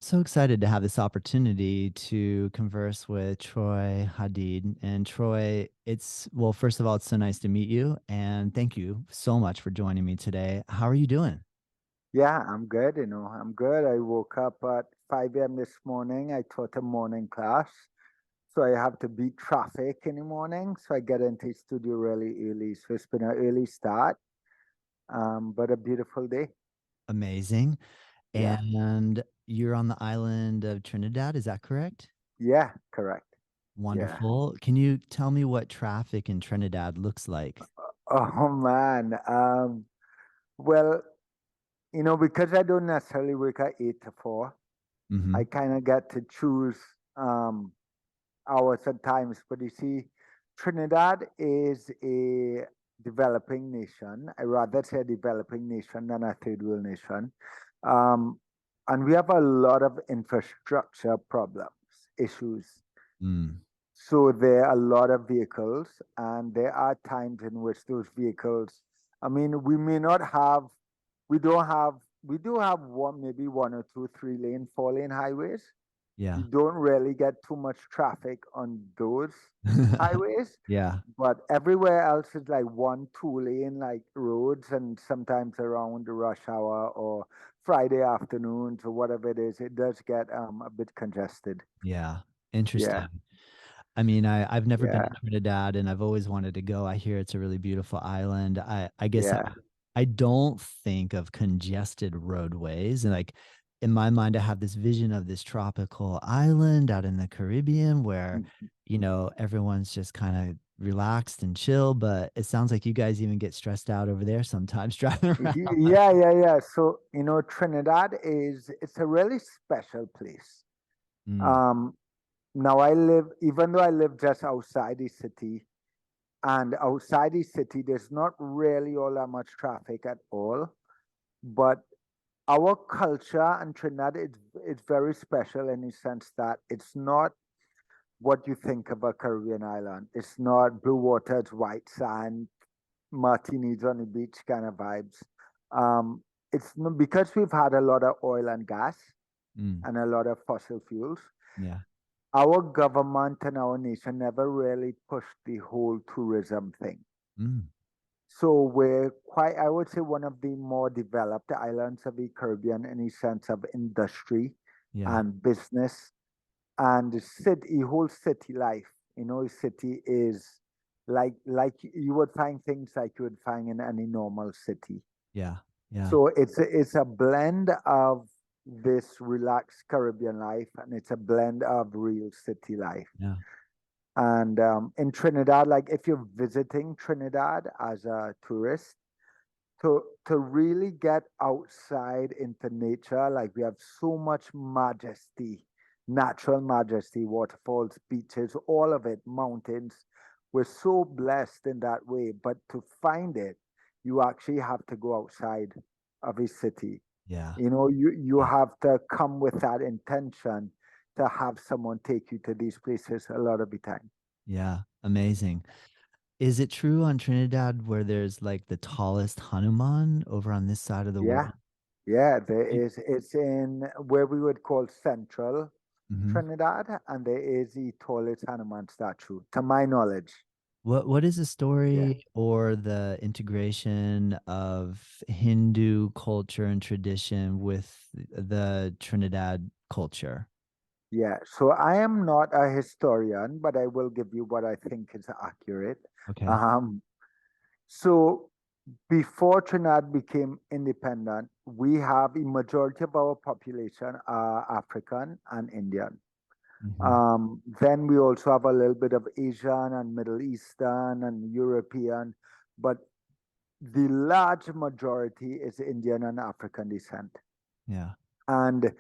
So excited to have this opportunity to converse with Troy Hadeed. And Troy, well, first of all, it's so nice to meet you. And thank you so much for joining me today. How are you doing? Yeah, I'm good, I'm good. I woke up at 5 a.m. this morning. I taught a morning class. So I have to beat traffic in the morning. So I get into studio really early. So it's been an early start, but a beautiful day. Amazing. Yeah. And you're on the island of Trinidad, is that correct? Yeah, correct. Yeah. Wonderful. Can you tell me what traffic in Trinidad looks like? Oh man. Well, because I don't necessarily work at 8 to 4, I Hmm. kind of get to choose um hours at times. But you see, Trinidad is a developing nation. I rather say a developing nation than a third world nation. Um, and we have a lot of infrastructure problems, issues. Mm. So there are a lot of vehicles, and there are times in which those vehicles, I mean, we may not have, we do have one, maybe one or two, 3 lane, 4 lane highways. Yeah. You don't really get too much traffic on those highways, Yeah. but everywhere else is like 1, 2 lane like roads, and sometimes around the rush hour or Friday afternoons or whatever it is, it does get a bit congested. Yeah. Yeah, Interesting. I mean, I've never been to yeah, Trinidad and I've always wanted to go. I hear it's a really beautiful island. I guess yeah. I don't think of congested roadways. And like in my mind, I have this vision of this tropical island out in the Caribbean where, everyone's just kind of relaxed and chill. But it sounds like you guys even get stressed out over there sometimes driving around. Yeah, yeah, yeah. So, Trinidad it's a really special place. Mm, Um, Now even though I live just outside the city, and outside the city, there's not really all that much traffic at all. But our culture in Trinidad, it's very special in the sense that it's not what you think of a Caribbean island. It's not blue waters, white sand, martinis on the beach kind of vibes. Um, because we've had a lot of oil and gas mm, and a lot of fossil fuels. yeah. Our government and our nation never really pushed the whole tourism thing. Mm, So we're quite, I would say, one of the more developed islands of the Caribbean in the sense of industry yeah. and business and the city, whole city life. City is like you would find things like you would find in any normal city. Yeah. Yeah. So it's a blend of this relaxed Caribbean life, and it's a blend of real city life. Yeah. And in Trinidad, like if you're visiting Trinidad as a tourist, to really get outside into nature, like we have so much majesty, natural majesty, waterfalls, beaches, all of it, mountains. We're so blessed in that way. But to find it, you actually have to go outside of a city. Yeah. You Yeah. have to come with that intention to have someone take you to these places a lot of the time. Yeah. Amazing. Is it true on Trinidad where there's like the tallest Hanuman over on this side of the Yeah, world? yeah, there is. It's in where we would call Central Hmm. Trinidad, and there is the tallest Hanuman statue, to my knowledge. What is the Yeah, story or the integration of Hindu culture and tradition with the Trinidad culture? yeah. So I am not a historian, but I will give you what I think is accurate. Okay. Um, so before Trinidad became independent, we have a majority of our population are African and Indian. Hmm. Then we also have a little bit of Asian and Middle Eastern and European, but the large majority is Indian and African descent. Yeah. And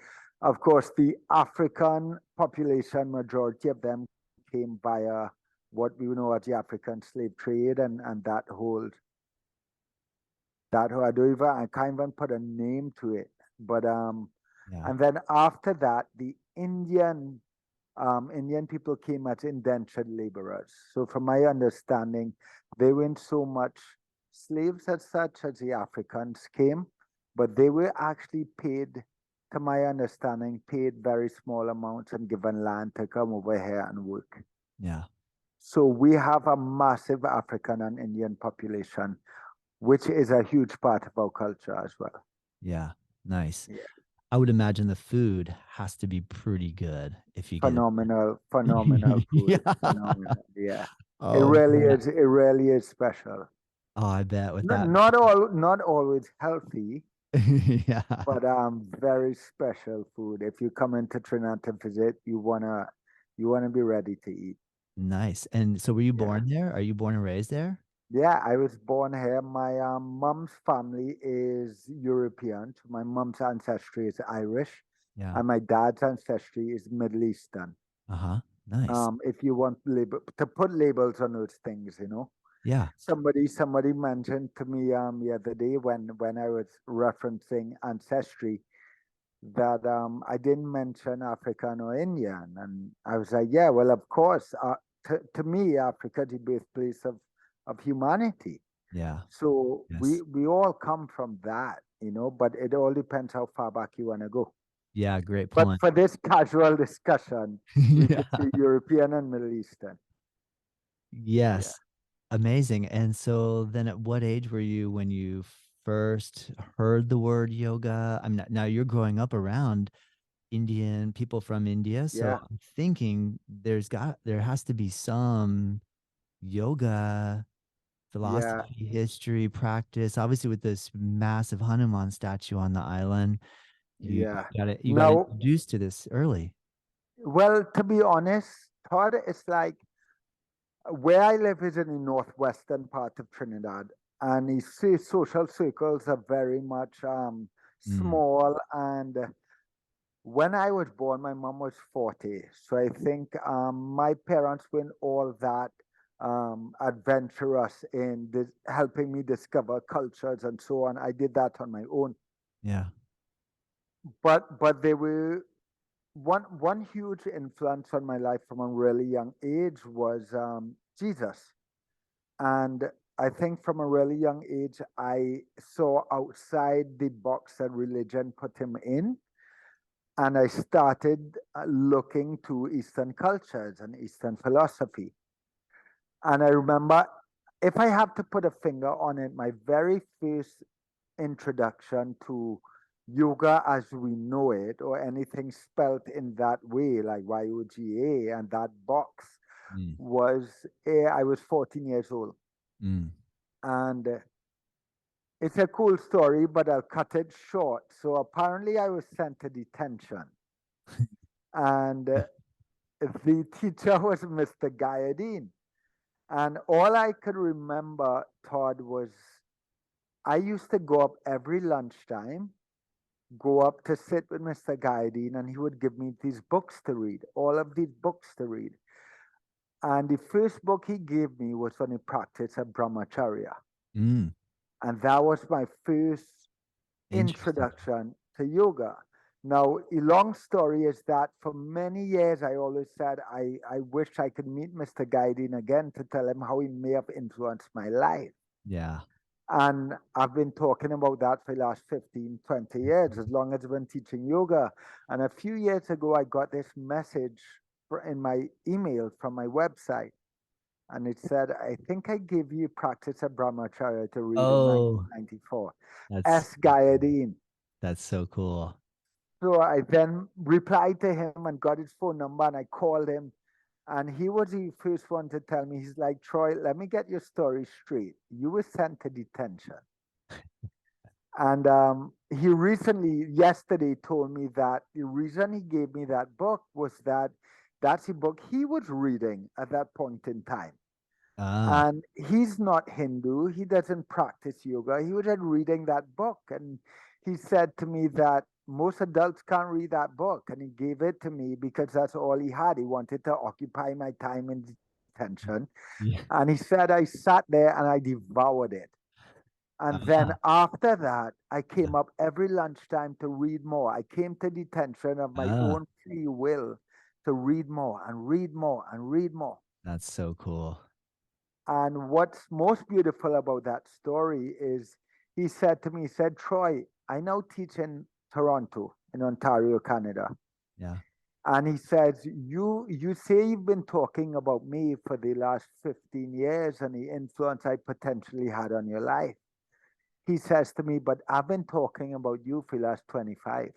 of course, the African population, majority of them came via what we know as the African slave trade, and I don't even, I can't even put a name to it. But Yeah. and then after that, the Indian people came as indentured laborers. So, from my understanding, they weren't so much slaves as such as the Africans came, but they were actually paid to my understanding, paid very small amounts and given land to come over here and work. Yeah. So we have a massive African and Indian population, which is a huge part of our culture as well. Yeah. Nice. Yeah. I would imagine the food has to be pretty good if you get it. Phenomenal, phenomenal food. Yeah. Phenomenal. Yeah. It Oh really man. is. It really is special. Oh, I bet with Not, that. not always healthy, Yeah. but very special food. If you come into Trinidad to visit, you wanna be ready to eat. Nice. And so were you Yeah. born there? Are you born and raised there? Yeah, I was born here. My mom's family is European. So my mom's ancestry is Irish, Yeah. and my dad's ancestry is Middle Eastern. Uh-huh. Nice. If you want to put labels on those things, Yeah. somebody mentioned to me the other day when I was referencing ancestry that I didn't mention African or Indian, and I was like, yeah, well, of course. To me, Africa, the birthplace of humanity. Yeah. So we Yes. we all come from that, but it all depends how far back you want to go. Yeah, great But point. for this casual discussion, we Yeah. could say European and Middle Eastern. Yeah. Yes. Amazing. And so then at what age were you when you first heard the word yoga? I mean, now you're growing up around Indian people from India, so Yeah. I'm thinking there has to be some yoga Yeah. philosophy, history, practice. Obviously, with this massive Hanuman statue on the island, you Yeah. you got Now, introduced to this early. well, to be honest, Todd, it's like where I live is in the northwestern part of Trinidad, and you see social circles are very much Mm, small. And when I was born, my mom was 40, so I think my parents weren't all that adventurous in helping me discover cultures and so on. I did that on my own, yeah. but they were one huge influence on my life from a really young age was Jesus. And I think from a really young age, I saw outside the box that religion put him in. And I started looking to Eastern cultures and Eastern philosophy. And I remember, if I have to put a finger on it, my very first introduction to yoga as we know it, or anything spelt in that way, like YOGA and that box, Mm, was I was 14 years old. mm. And it's a cool story, but I'll cut it short. So apparently, I was sent to detention. And the teacher was Mr. Gayadeen. And all I could remember, Todd, was I used to go up every lunchtime, go up to sit with Mr. Gayadeen, and he would give me these books to read, all of these books to read. And the first book he gave me was on the practice of brahmacharya. Mm. And that was my first Interesting. introduction to yoga. Now, a long story is that for many years, I always said I wish I could meet Mr. Guiding again to tell him how he may have influenced my life. Yeah. And I've been talking about that for the last 15, 20 years, as long as I've been teaching yoga. And a few years ago, I got this message in my email from my website. And it said, I think I gave you Practice of Brahmacharya to read in Oh, 1994. that's S. Gayadeen. that's so cool. So I then replied to him and got his phone number, and I called him. And he was the first one to tell me, he's like, Troy, let me get your story straight. You were sent to detention. And he recently, yesterday, told me that the reason he gave me that book was that that's the book he was reading at that point in time. Ah, And he's not Hindu. He doesn't practice yoga. He was just reading that book. And he said to me that most adults can't read that book. And he gave it to me because that's all he had. He wanted to occupy my time in detention. yeah. And he said, I sat there and I devoured it. And then Ah, after that, I came up every lunchtime to read more. I came to detention of my ah, own free will to read more and read more and read more. that's so cool. And what's most beautiful about that story is he said to me, he said, Troy, I now teach in Toronto, in Ontario, Canada. Yeah. And he says, you say you've been talking about me for the last 15 years and the influence I potentially had on your life. He says to me, but I've been talking about you for the last 25.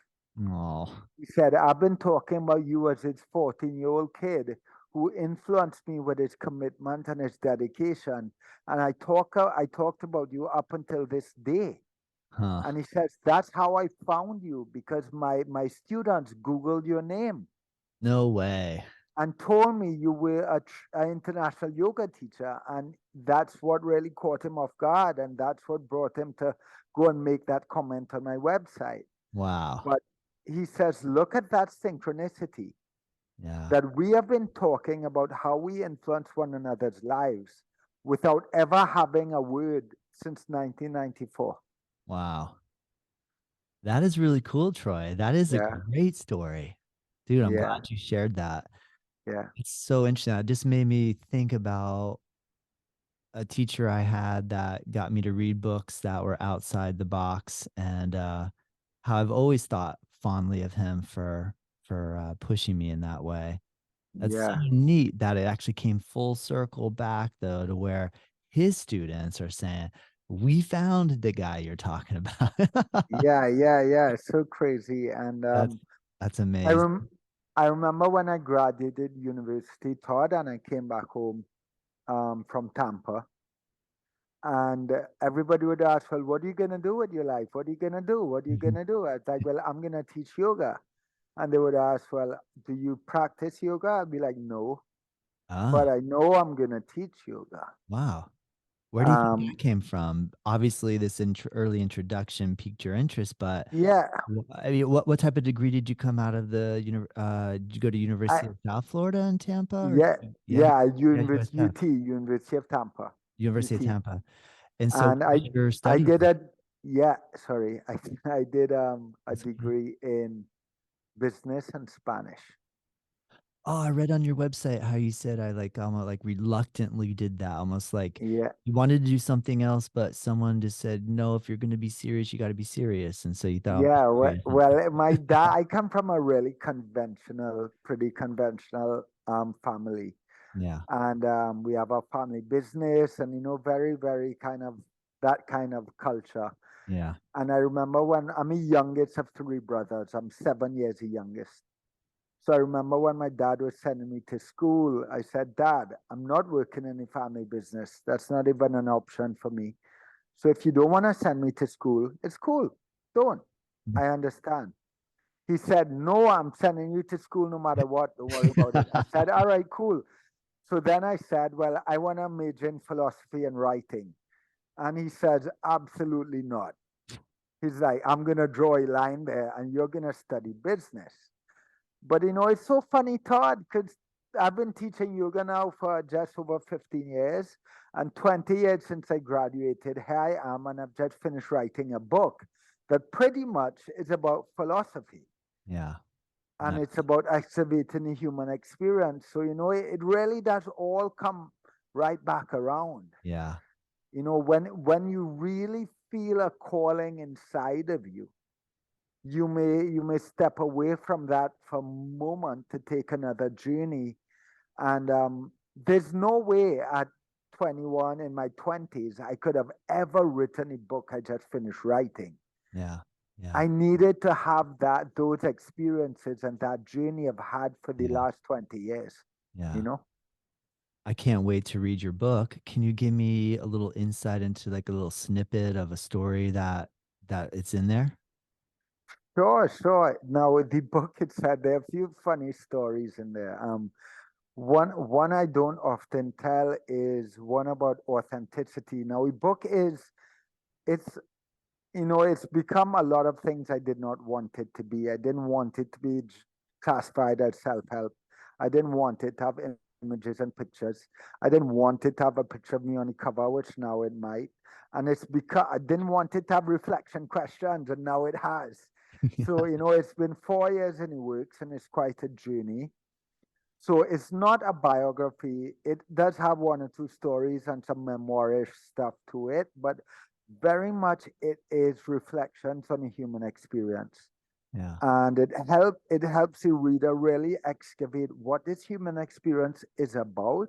Oh, He said, I've been talking about you as his 14-year-old kid who influenced me with his commitment and his dedication. And I talked about you up until this day. huh. And he says, that's how I found you because my students Googled your name No way. and told me you were an international yoga teacher. And that's what really caught him off guard. And that's what brought him to go and make that comment on my website. Wow. But he says, look at that synchronicity Yeah. that we have been talking about how we influence one another's lives without ever having a word since 1994. Wow. That is really cool, Troy. That is a Yeah, great story. Dude, I'm yeah, glad you shared that. yeah, It's so interesting. It just made me think about a teacher I had that got me to read books that were outside the box, and how I've always thought fondly of him for pushing me in that way. That's so yeah. neat that it actually came full circle back though to where his students are saying, "We found the guy you're talking about." Yeah, yeah, yeah. It's so crazy. And That's that's I amazing. rem I remember when I graduated university, Todd, and I came back home from Tampa, and everybody would ask, "Well, what are you gonna do with your life? What are you gonna do? What are you Mhm. gonna do?" I was like, "Well, I'm gonna teach yoga." And they would ask, "Well, do you practice yoga?" I'd be like, "No, but Ah, I know I'm gonna teach yoga." wow. Where do you think that Um, came from? Obviously, this early introduction piqued your interest, but yeah, I mean, what type of degree did you come out of did you go to I University of South Florida in Tampa, or yeah, yeah, yeah, yeah, USF, University of Tampa, University of UT. Tampa. And so And what was your I study? did a yeah, sorry, I did a That's okay. degree in business and Spanish. Oh, I read on your website how you said I like almost like reluctantly did that, almost like Yeah, you wanted to do something else, but someone just said, no, if you're going to be serious, you got to be serious. And so you thought, yeah. "Okay, Well, or something." well, my dad. I come from a really conventional, pretty conventional family, Yeah. and we have a family business, and very, very kind of that kind of culture. Yeah. And I remember when I'm the youngest of three brothers. I'm 7 years the youngest. So I remember when my dad was sending me to school, I said, Dad, I'm not working in the family business. That's not even an option for me. So if you don't want to send me to school, it's cool. Don't. I understand. He said, No, I'm sending you to school no matter what. Don't worry about it. I said, All right, cool. So then I said, Well, I want to major in philosophy and writing. And he says, Absolutely not. He's like, I'm going to draw a line there and you're going to study business. But it's so funny, Todd, because I've been teaching yoga now for just over 15 years and 20 years since I graduated. Here I am, and I've just finished writing a book that pretty much is about philosophy Yeah. and No. it's about excavating the human experience. So, it really does all come right back around. Yeah. When you really feel a calling inside of you, you may step away from that for a moment to take another journey. And there's no way at 21 in my 20s I could have ever written a book I just finished writing. Yeah. Yeah. I needed to have those experiences and that journey I've had for the Yeah. last 20 years, you Yeah. know? I can't wait to read your book. Can you give me a little insight into like a little snippet of a story that it's in there? Sure, sure. Now, the book, it said there are a few funny stories in there. One I don't often tell is one about authenticity. Now, a book it's it's become a lot of things I did not want it to be. I didn't want it to be classified as self-help. I didn't want it to have images and pictures. I didn't want it to have a picture of me on the cover, which now it might. And it's because I didn't want it to have reflection questions, and now it has. So, it's been 4 years in the works, and it's quite a journey. So it's not a biography. It does have one or two stories and some memoirish stuff to it, but very much it is reflections on the human experience. Yeah. And it helps the reader really excavate what this human experience is about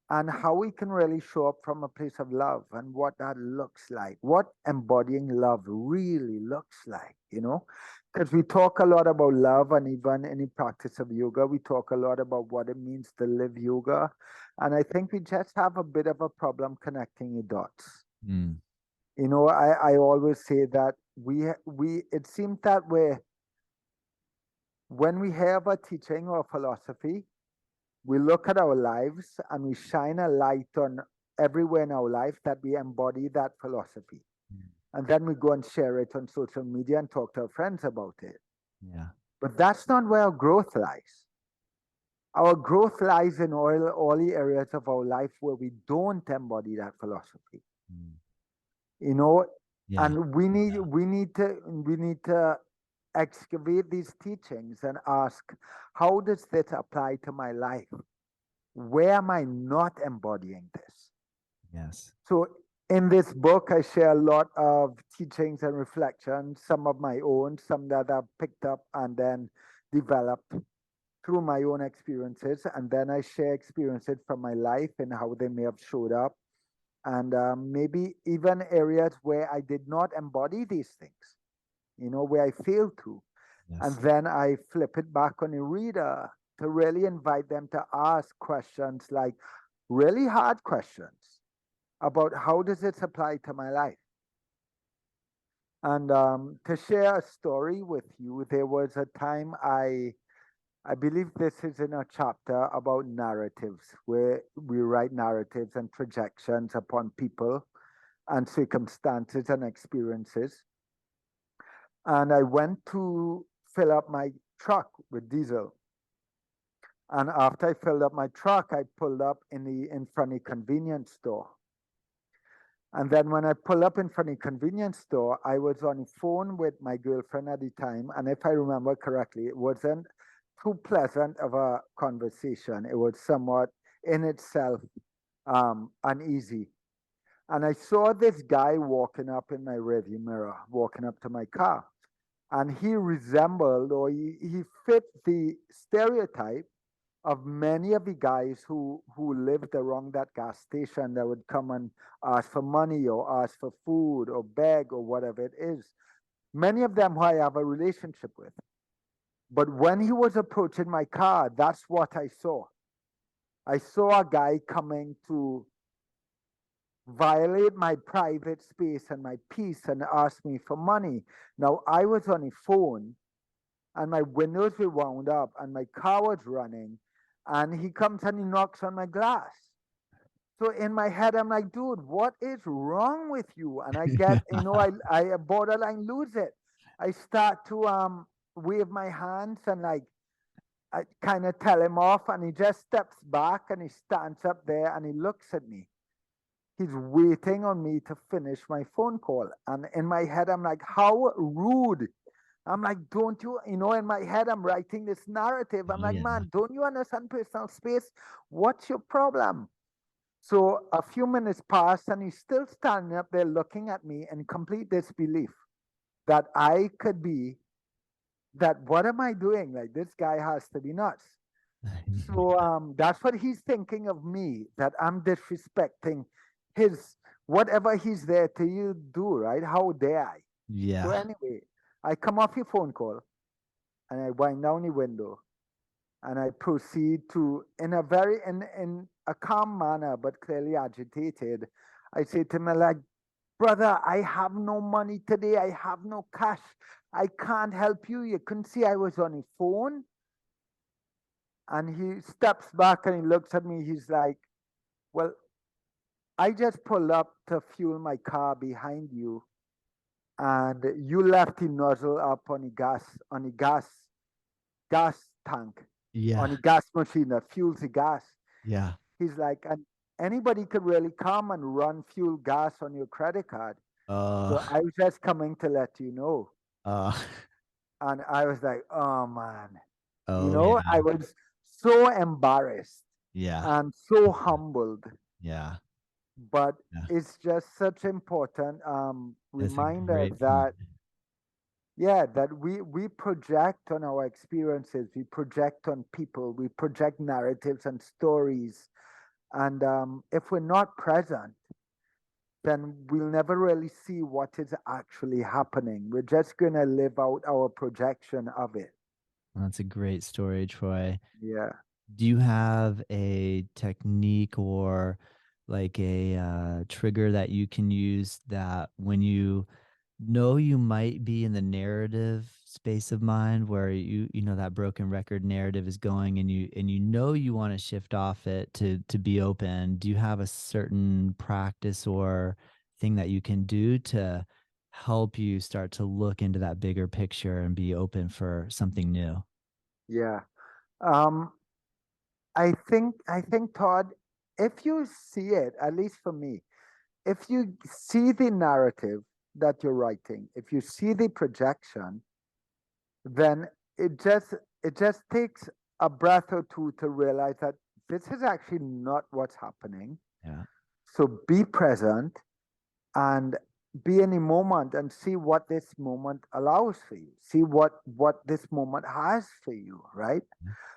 and how we can really show up from a place of love and what that looks like, what embodying love really looks like, because we talk a lot about love, and even in the practice of yoga we talk a lot about what it means to live yoga, and I think we just have a bit of a problem connecting the dots. Mm. I always say that we it seems that when we have a teaching or philosophy, we look at our lives and we shine a light on everywhere in our life that we embody that philosophy. Mm. And then we go and share it on social media and talk to our friends about it. Yeah. But that's not where our growth lies. Our growth lies in all the areas of our life where we don't embody that philosophy. Mm. You know, Yeah. and we need to excavate these teachings and ask, how does this apply to my life? Where am I not embodying this? Yes. So in this book, I share a lot of teachings and reflections, some of my own, some that I've picked up and then developed through my own experiences. And then I share experiences from my life and how they may have showed up. And maybe even areas where I did not embody these things, where I failed to. And Yes. then I flip it back on the reader to really invite them to ask questions, like really hard questions about how does it apply to my life. And to share a story with you, there was a time I believe this is in a chapter about narratives, where we write narratives and projections upon people and circumstances and experiences. And I went to fill up my truck with diesel. And after I filled up my truck, I pulled up in front of the convenience store. And then when I pulled up in front of the convenience store, I was on the phone with my girlfriend at the time. And if I remember correctly, it wasn't too pleasant of a conversation. It was somewhat in itself uneasy. And I saw this guy walking up in my rearview mirror, walking up to my car. And he resembled, or he fit the stereotype of many of the guys who lived around that gas station that would come and ask for money or ask for food or beg or whatever it is. Many of them who I have a relationship with. But when he was approaching my car, that's what I saw. I saw a guy coming to violate my private space and my peace and ask me for money. Now, I was on a phone and my windows were wound up and my car was running, and he comes and he knocks on my glass. So in my head, I'm like, dude, what is wrong with you? And I get, I borderline lose it. I start to wave my hands and like I kind of tell him off, and he just steps back and he stands up there and he looks at me. He's waiting on me to finish my phone call. And in my head, I'm like, how rude. I'm like, don't you, in my head, I'm writing this narrative. I'm Oh like, yeah. man, don't you understand personal space? What's your problem? So a few minutes passed and he's still standing up there looking at me in complete disbelief that I could be, that what am I doing? Like, this guy has to be nuts. So that's what he's thinking of me, that I'm disrespecting his, whatever he's there to you do, right? How dare I? So Yeah. anyway, I come off your phone call and I wind down the window and I proceed to, in a calm manner, but clearly agitated, I say to him, like, brother, I have no money today. I have no cash. I can't help you. You couldn't see I was on the phone. And he steps back and he looks at me. He's like, well, I just pulled up to fuel my car behind you, and you left the nozzle up on gas tank, on Yeah. the gas machine that fuels the gas. Yeah. He's like, and anybody could really come and run fuel gas on your credit card. Uh, So I was just coming to let you know. uh, And I was like, oh man, oh yeah. I was so embarrassed Yeah. and so humbled. Yeah. But Yeah. it's just such important That's a reminder great point. that Yeah, that we project on our experiences, we project on people, we project narratives and stories, and if we're not present, then we'll never really see what is actually happening. We're just gonna live out our projection of it. That's a great story, Troy. Yeah. Do you have a technique or like a trigger that you can use that when you know you might be in the narrative space of mind where you know that broken record narrative is going and you know you want to shift off it to be open? Do you have a certain practice or thing that you can do to help you start to look into that bigger picture and be open for something new? Yeah. Um, I think Todd, if you see it, at least for me, if you see the narrative that you're writing, if you see the projection, then it just it just takes a breath or two to realize that this is actually not what's happening. Yeah. So be present and be in the moment and see what this moment allows for you. See what this moment has for you, right?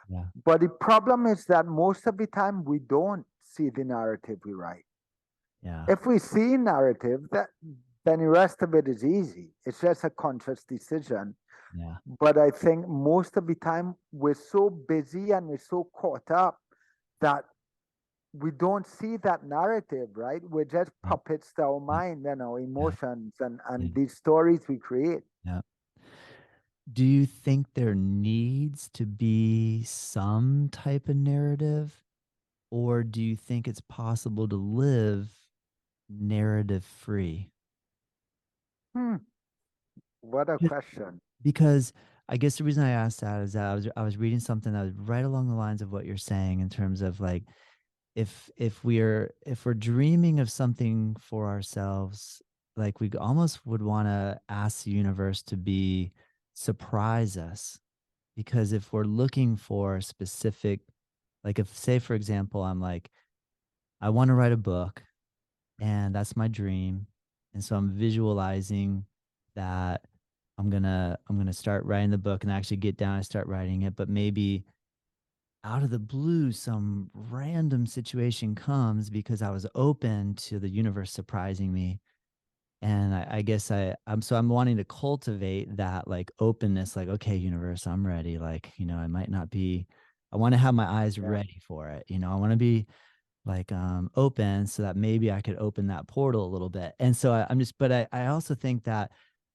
Yeah. But the problem is that most of the time we don't see the narrative we write. Yeah. If we see narrative, that then the rest of it is easy. It's just a conscious decision. Yeah. But I think most of the time we're so busy and we're so caught up that we don't see that narrative, right? We're just Yeah. puppets to our Yeah. mind and our Yeah. emotions Yeah. and these stories we create. Yeah. Do you think there needs to be some type of narrative, or do you think it's possible to live narrative free? Hmm, what a Yeah. question. Because I guess the reason I asked that is that I was reading something that was right along the lines of what you're saying in terms of like if we're dreaming of something for ourselves, like we almost would want to ask the universe to be surprise us. Because if we're looking for specific, like if say for example I'm like I want to write a book and that's my dream, and so I'm visualizing that I'm gonna start writing the book and actually get down and start writing it, but maybe out of the blue some random situation comes because I was open to the universe surprising me. And I guess I'm wanting to cultivate that like openness, like, okay, universe, I'm ready. Like, I might not be, I want to have my eyes Yeah. ready for it. I want to be like open so that maybe I could open that portal a little bit. And so I'm just, but I also think that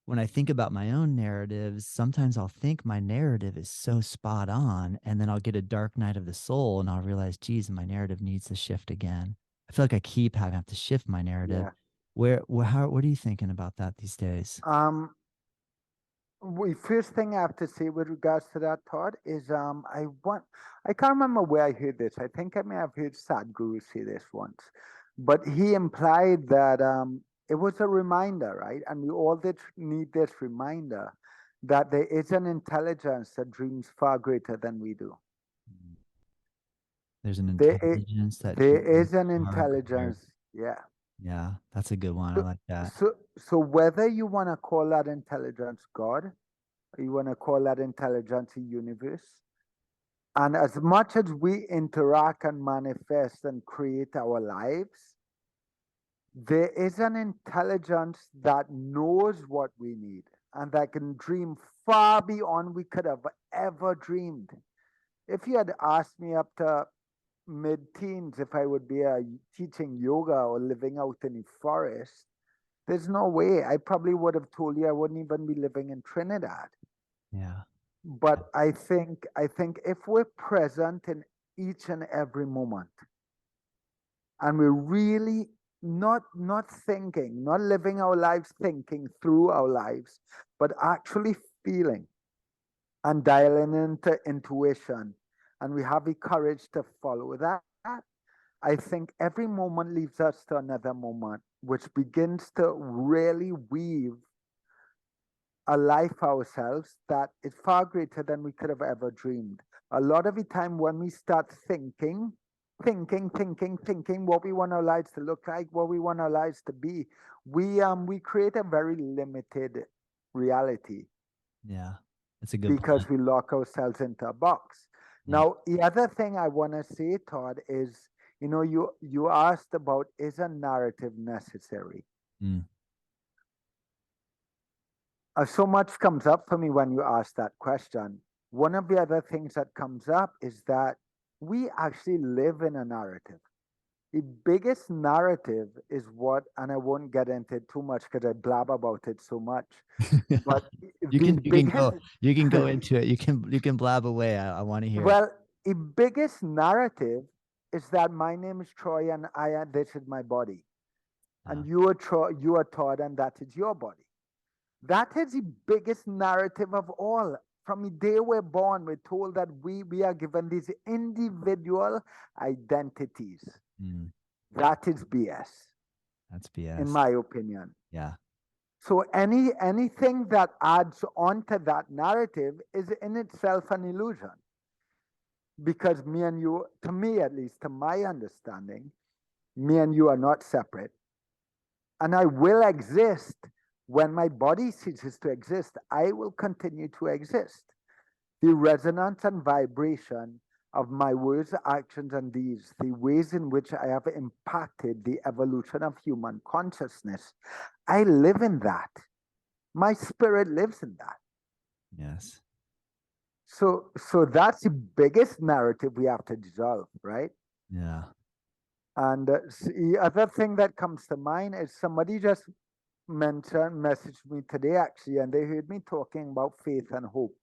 when I think about my own narratives, sometimes I'll think my narrative is so spot on, and then I'll get a dark night of the soul and I'll realize, geez, my narrative needs to shift again. I feel like I keep having to shift my narrative. Yeah. What are you thinking about that these days? Um, first thing I have to say with regards to that thought is I can't remember where I heard this. I think I may have heard Sadhguru say this once, but he implied that it was a reminder, right? And we all did need this reminder that there is an intelligence that dreams far greater than we do. There's an There is, intelligence that there is dreams an far greater. intelligence, yeah. Yeah, that's a good one. I So, like that. so whether you want to call that intelligence God, or you want to call that intelligence a universe, and as much as we interact and manifest and create our lives, there is an intelligence that knows what we need and that can dream far beyond we could have ever dreamed. If you had asked me up to mid-teens if I would be teaching yoga or living out in the forest, there's no way. I probably would have told you I wouldn't even be living in Trinidad. Yeah. But I think if we're present in each and every moment and we're really not thinking, not living our lives thinking through our lives, but actually feeling and dialing into intuition, and we have the courage to follow that, I think every moment leads us to another moment, which begins to really weave a life ourselves that is far greater than we could have ever dreamed. A lot of the time when we start thinking what we want our lives to look like, what we want our lives to be, we create a very limited reality. Yeah. That's a good because point. we lock ourselves into a box. Yeah. Now, the other thing I want to say, Todd, is you asked about, is a narrative necessary? Mm. So much comes up for me when you ask that question. One of the other things that comes up is that we actually live in a narrative. The biggest narrative is what, and I won't get into it too much because I blab about it so much, but You the can biggest, you can go into it. You can blab away. I want to hear it. well, the biggest narrative is that my name is Troy and this is my body. Yeah. And you are Troy, you are Todd, and that is your body. That is the biggest narrative of all. From the day we're born, we're told that we are given these individual identities. Mm. That is BS, That's in BS. my opinion. Yeah. So anything that adds on to that narrative is in itself an illusion. Because me and you, to me at least, to my understanding, me and you are not separate. And I will exist when my body ceases to exist. I will continue to exist. The resonance and vibration of my words, actions, and deeds, the ways in which I have impacted the evolution of human consciousness, I live in that. My spirit lives in that. Yes. So that's the biggest narrative we have to dissolve, right? Yeah. And the other thing that comes to mind is somebody just messaged me today actually, and they heard me talking about faith and hope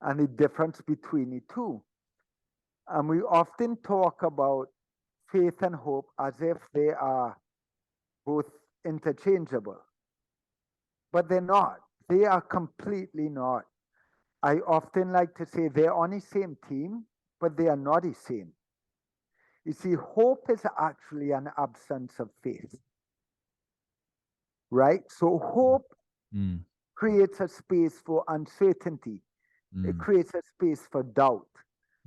and the difference between the two. And we often talk about faith and hope as if they are both interchangeable, but they're not. They are completely not. I often like to say they're on the same team, but they are not the same. You see, hope is actually an absence of faith, right? So hope Mm. creates a space for uncertainty. It Mm. creates a space for doubt.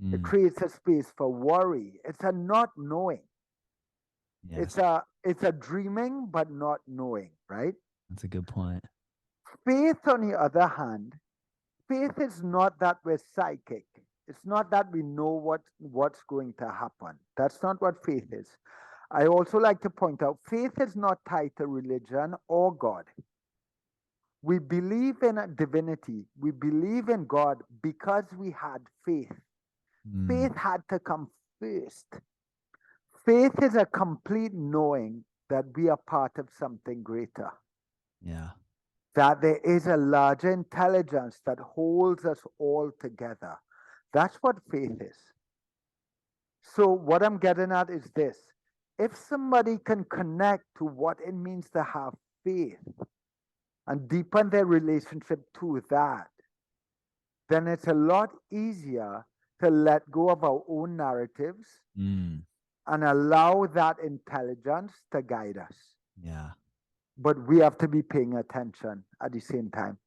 It Mm. creates a space for worry. It's a not knowing. Yes. It's a dreaming but not knowing, right? That's a good point. Faith, on the other hand, faith is not that we're psychic. It's not that we know what's going to happen. That's not what faith is. I also like to point out faith is not tied to religion or God. We believe in a divinity. We believe in God because we had faith. Mm. Faith had to come first. Faith is a complete knowing that we are part of something greater, Yeah. that there is a larger intelligence that holds us all together. That's what faith is. So, what I'm getting at is this: if somebody can connect to what it means to have faith and deepen their relationship to that, then it's a lot easier to let go of our own narratives Mm. and allow that intelligence to guide us. Yeah. But we have to be paying attention at the same time.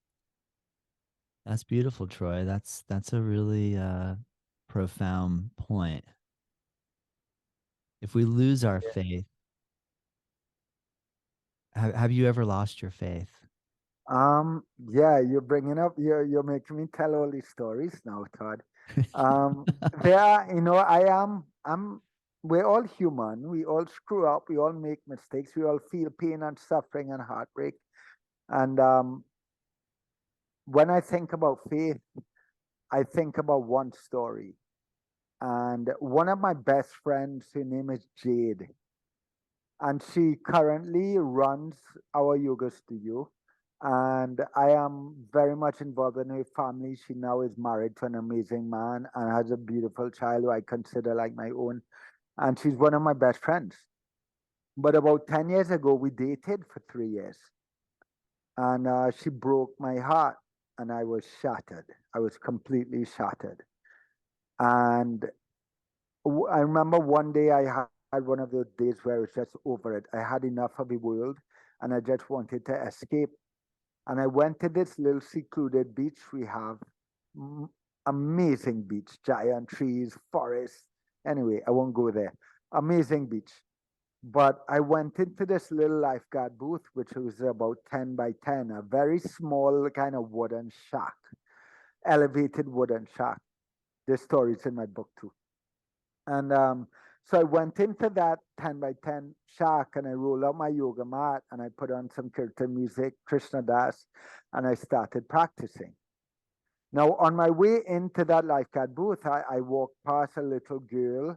That's beautiful, Troy. That's a really profound point. If we lose our faith, have you ever lost your faith? Yeah, you're bringing up, you're making me tell all these stories now, Todd. Um, there are, we're all human. We all screw up. We all make mistakes. We all feel pain and suffering and heartbreak. And when I think about faith, I think about one story. And one of my best friends, her name is Jade, and she currently runs our yoga studio. And I am very much involved in her family. She now is married to an amazing man and has a beautiful child who I consider like my own. And she's one of my best friends. But about 10 years ago, we dated for 3 years. And she broke my heart, and I was shattered. I was completely shattered. And I remember one day I had one of those days where I was just over it. I had enough of the world, and I just wanted to escape. And I went to this little secluded beach we have. Amazing beach, giant trees, forest. Anyway, I won't go there. Amazing beach. But I went into this little lifeguard booth, which was about 10 by 10, a very small kind of wooden shack, elevated wooden shack. This story's in my book too. And so I went into that 10 by 10 shack and I rolled out my yoga mat and I put on some kirtan music, Krishna Das, and I started practicing. Now, on my way into that lifeguard booth, I walked past a little girl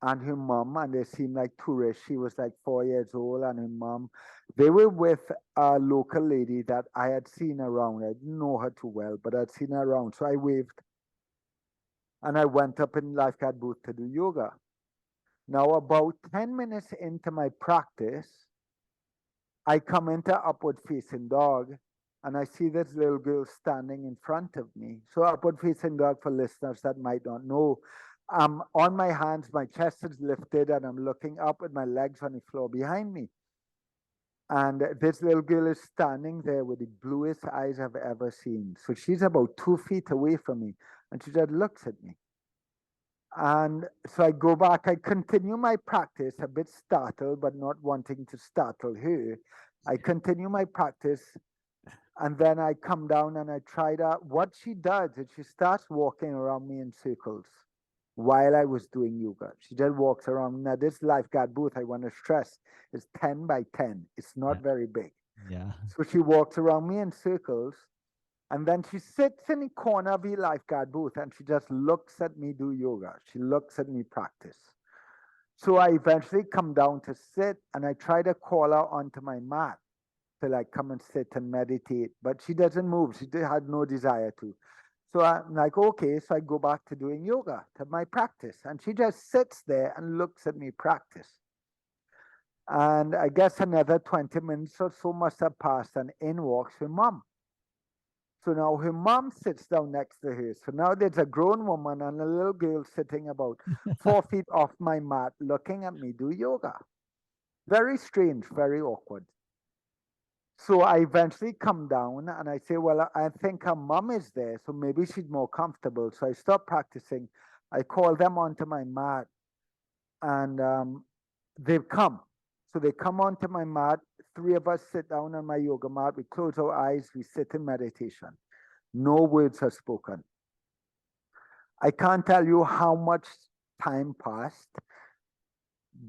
and her mom, and they seemed like tourists. She was like 4 years old, and her mom. They were with a local lady that I had seen around. I didn't know her too well, but I'd seen her around. So I waved, and I went up in lifeguard booth to do yoga. Now, about 10 minutes into my practice, I come into upward facing dog, and I see this little girl standing in front of me. So upward facing dog, for listeners that might not know, on my hands, my chest is lifted, and I'm looking up with my legs on the floor behind me. And this little girl is standing there with the bluest eyes I've ever seen. So she's about 2 feet away from me, and she just looks at me. And so I go back, I continue my practice, a bit startled, but not wanting to startle her. I continue my practice, and then I come down and I try that. What she does is she starts walking around me in circles while I was doing yoga. She just walks around. Now, this lifeguard booth, I want to stress, is 10 by 10. It's not very big. Yeah. So she walks around me in circles, and then she sits in the corner of the lifeguard booth and she just looks at me do yoga. She looks at me practice. So I eventually come down to sit and I try to call her onto my mat to like come and sit and meditate, but she doesn't move. She had no desire to. So I'm like, okay, so I go back to doing yoga, to my practice. And she just sits there and looks at me practice. And I guess another 20 minutes or so must have passed, and in walks her mom. So now her mom sits down next to her. So now there's a grown woman and a little girl sitting about 4 feet off my mat looking at me do yoga. Very strange, very awkward. So I eventually come down and I say, well, I think her mom is there, so maybe she's more comfortable. So I stop practicing. I call them onto my mat, and they've come. So they come onto my mat. Three of us sit down on my yoga mat. We close our eyes. We sit in meditation. No words are spoken. I can't tell you how much time passed,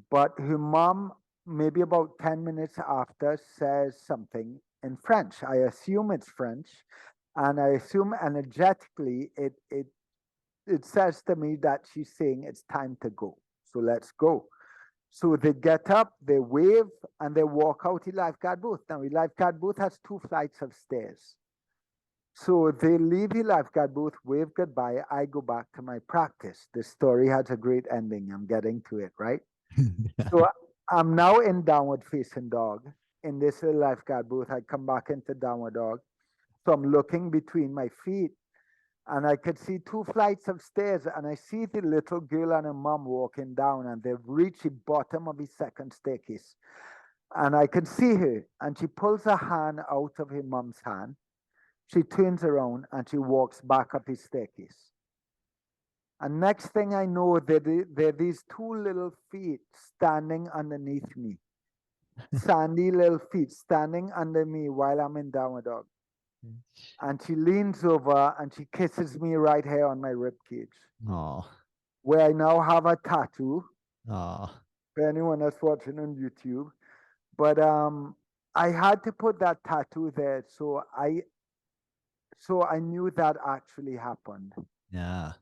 but her mom, maybe about 10 minutes after, says something in French. I assume it's French, and I assume energetically it says to me that she's saying it's time to go. So let's go. So they get up, they wave, and they walk out the lifeguard booth. Now, the lifeguard booth has 2 flights of stairs. So they leave the lifeguard booth, wave goodbye. I go back to my practice. The story has a great ending. I'm getting to it, right? So I'm now in downward facing dog. In this little lifeguard booth, I come back into downward dog. So I'm looking between my feet, and I could see 2 flights of stairs, and I see the little girl and her mom walking down, and they've reached the bottom of the second staircase. And I can see her, and she pulls her hand out of her mom's hand. She turns around and she walks back up the staircase. And next thing I know, there are these 2 little feet standing underneath me. Sandy little feet standing under me while I'm in downward dog. And she leans over and she kisses me right here on my rib cage. Oh. Where I now have a tattoo. Oh. For anyone that's watching on YouTube. But I had to put that tattoo there, so I knew that actually happened. Yeah.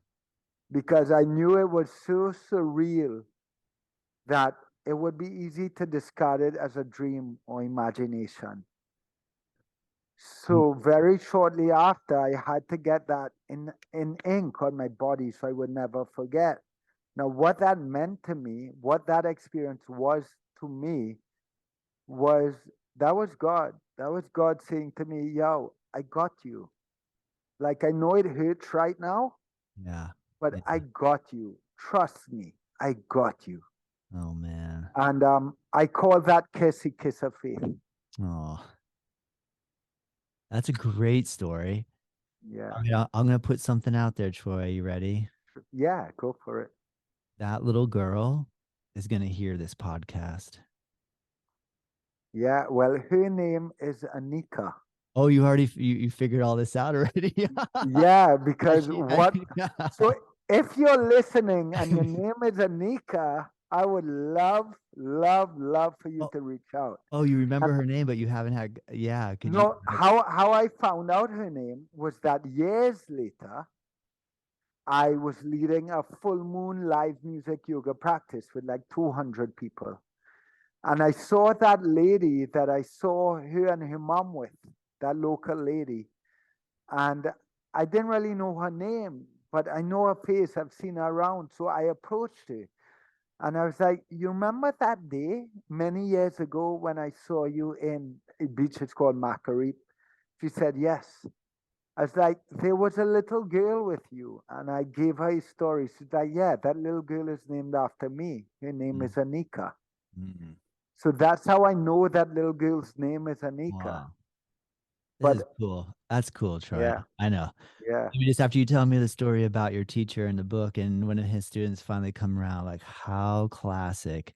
Because I knew it was so surreal that it would be easy to discard it as a dream or imagination. So very shortly after, I had to get that in ink on my body so I would never forget. Now, what that meant to me, what that experience was to me, was that was God. That was God saying to me, yo, I got you. Like, I know it hurts right now. Yeah. But I got you. Trust me, I got you. Oh, man. And I call that kiss a kiss of faith. Oh, that's a great story. Yeah. I'm going to put something out there, Troy. Are you ready? Yeah, go for it. That little girl is going to hear this podcast. Yeah, well, her name is Anika. Oh, you already you figured all this out already. Yeah, Yeah, because what? So if you're listening and your name is Anika, I would love, love, love for you Oh, to reach out. oh, you remember And her name, but you haven't had. Yeah, could you? no, how I found out her name was that years later, I was leading a full moon live music yoga practice with like 200 people. And I saw that lady that I saw her and her mom with, that local lady. And I didn't really know her name, but I know her face. I've seen her around. So I approached her and I was like, "You remember that day many years ago when I saw you in a beach? It's called Macquarie." She said, "Yes." I was like, "There was a little girl with you." And I gave her a story. She's like, "Yeah, that little girl is named after me. Her name is Anika." Mm-hmm. So that's how I know that little girl's name is Anika. Wow, this is But cool. That's cool, Troy. yeah, I know. yeah, I mean, just after you tell me the story about your teacher in the book, and one of his students finally come around, like how classic.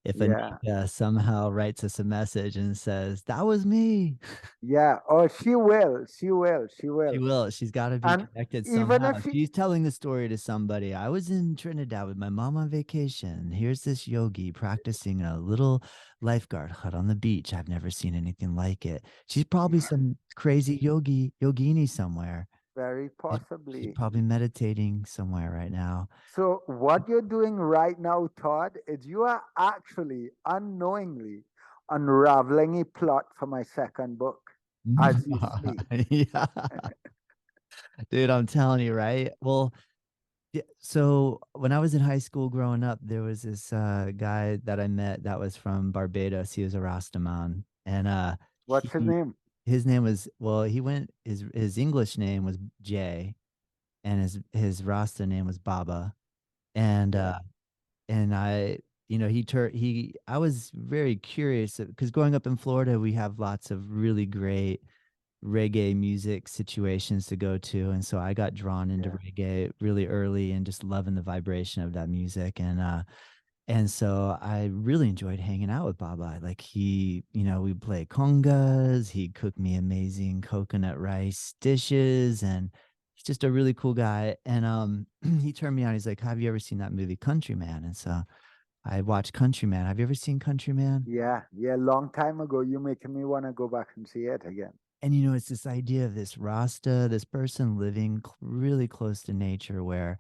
If yeah. Anika somehow writes us a message and says, "That was me." Yeah. Oh, she will. She will. She She will. will. She's got to be And connected even somehow. if she, She's telling the story to somebody. I was in Trinidad with my mom on vacation. Here's this yogi practicing in a little lifeguard hut on the beach. I've never seen anything like it. She's probably some crazy yogini somewhere. very She's possibly. probably meditating somewhere right now. So what you're doing right now, Todd, is you are actually unknowingly unraveling a plot for my second book as you speak. Yeah, dude, I'm telling you, right? Well, yeah, so when I was in high school growing up, there was this guy that I met that was from Barbados. He was a Rastaman. And What's his he name? his name was, well, he went his English name was Jay, and his Rasta name was Baba. And Yeah. I, he I was very curious because growing up in Florida, we have lots of really great reggae music situations to go to, and so I got drawn into Yeah. reggae really early and just loving the vibration of that music. And so I really enjoyed hanging out with Baba. Like we play congas, he cooked me amazing coconut rice dishes, and he's just a really cool guy. And he turned me on. He's like, "Have you ever seen that movie Countryman?" And so I watched Countryman. Have you ever seen Countryman? Yeah. Yeah. Long time ago, you making me want to go back and see it again. And it's this idea of this Rasta, this person living really close to nature, where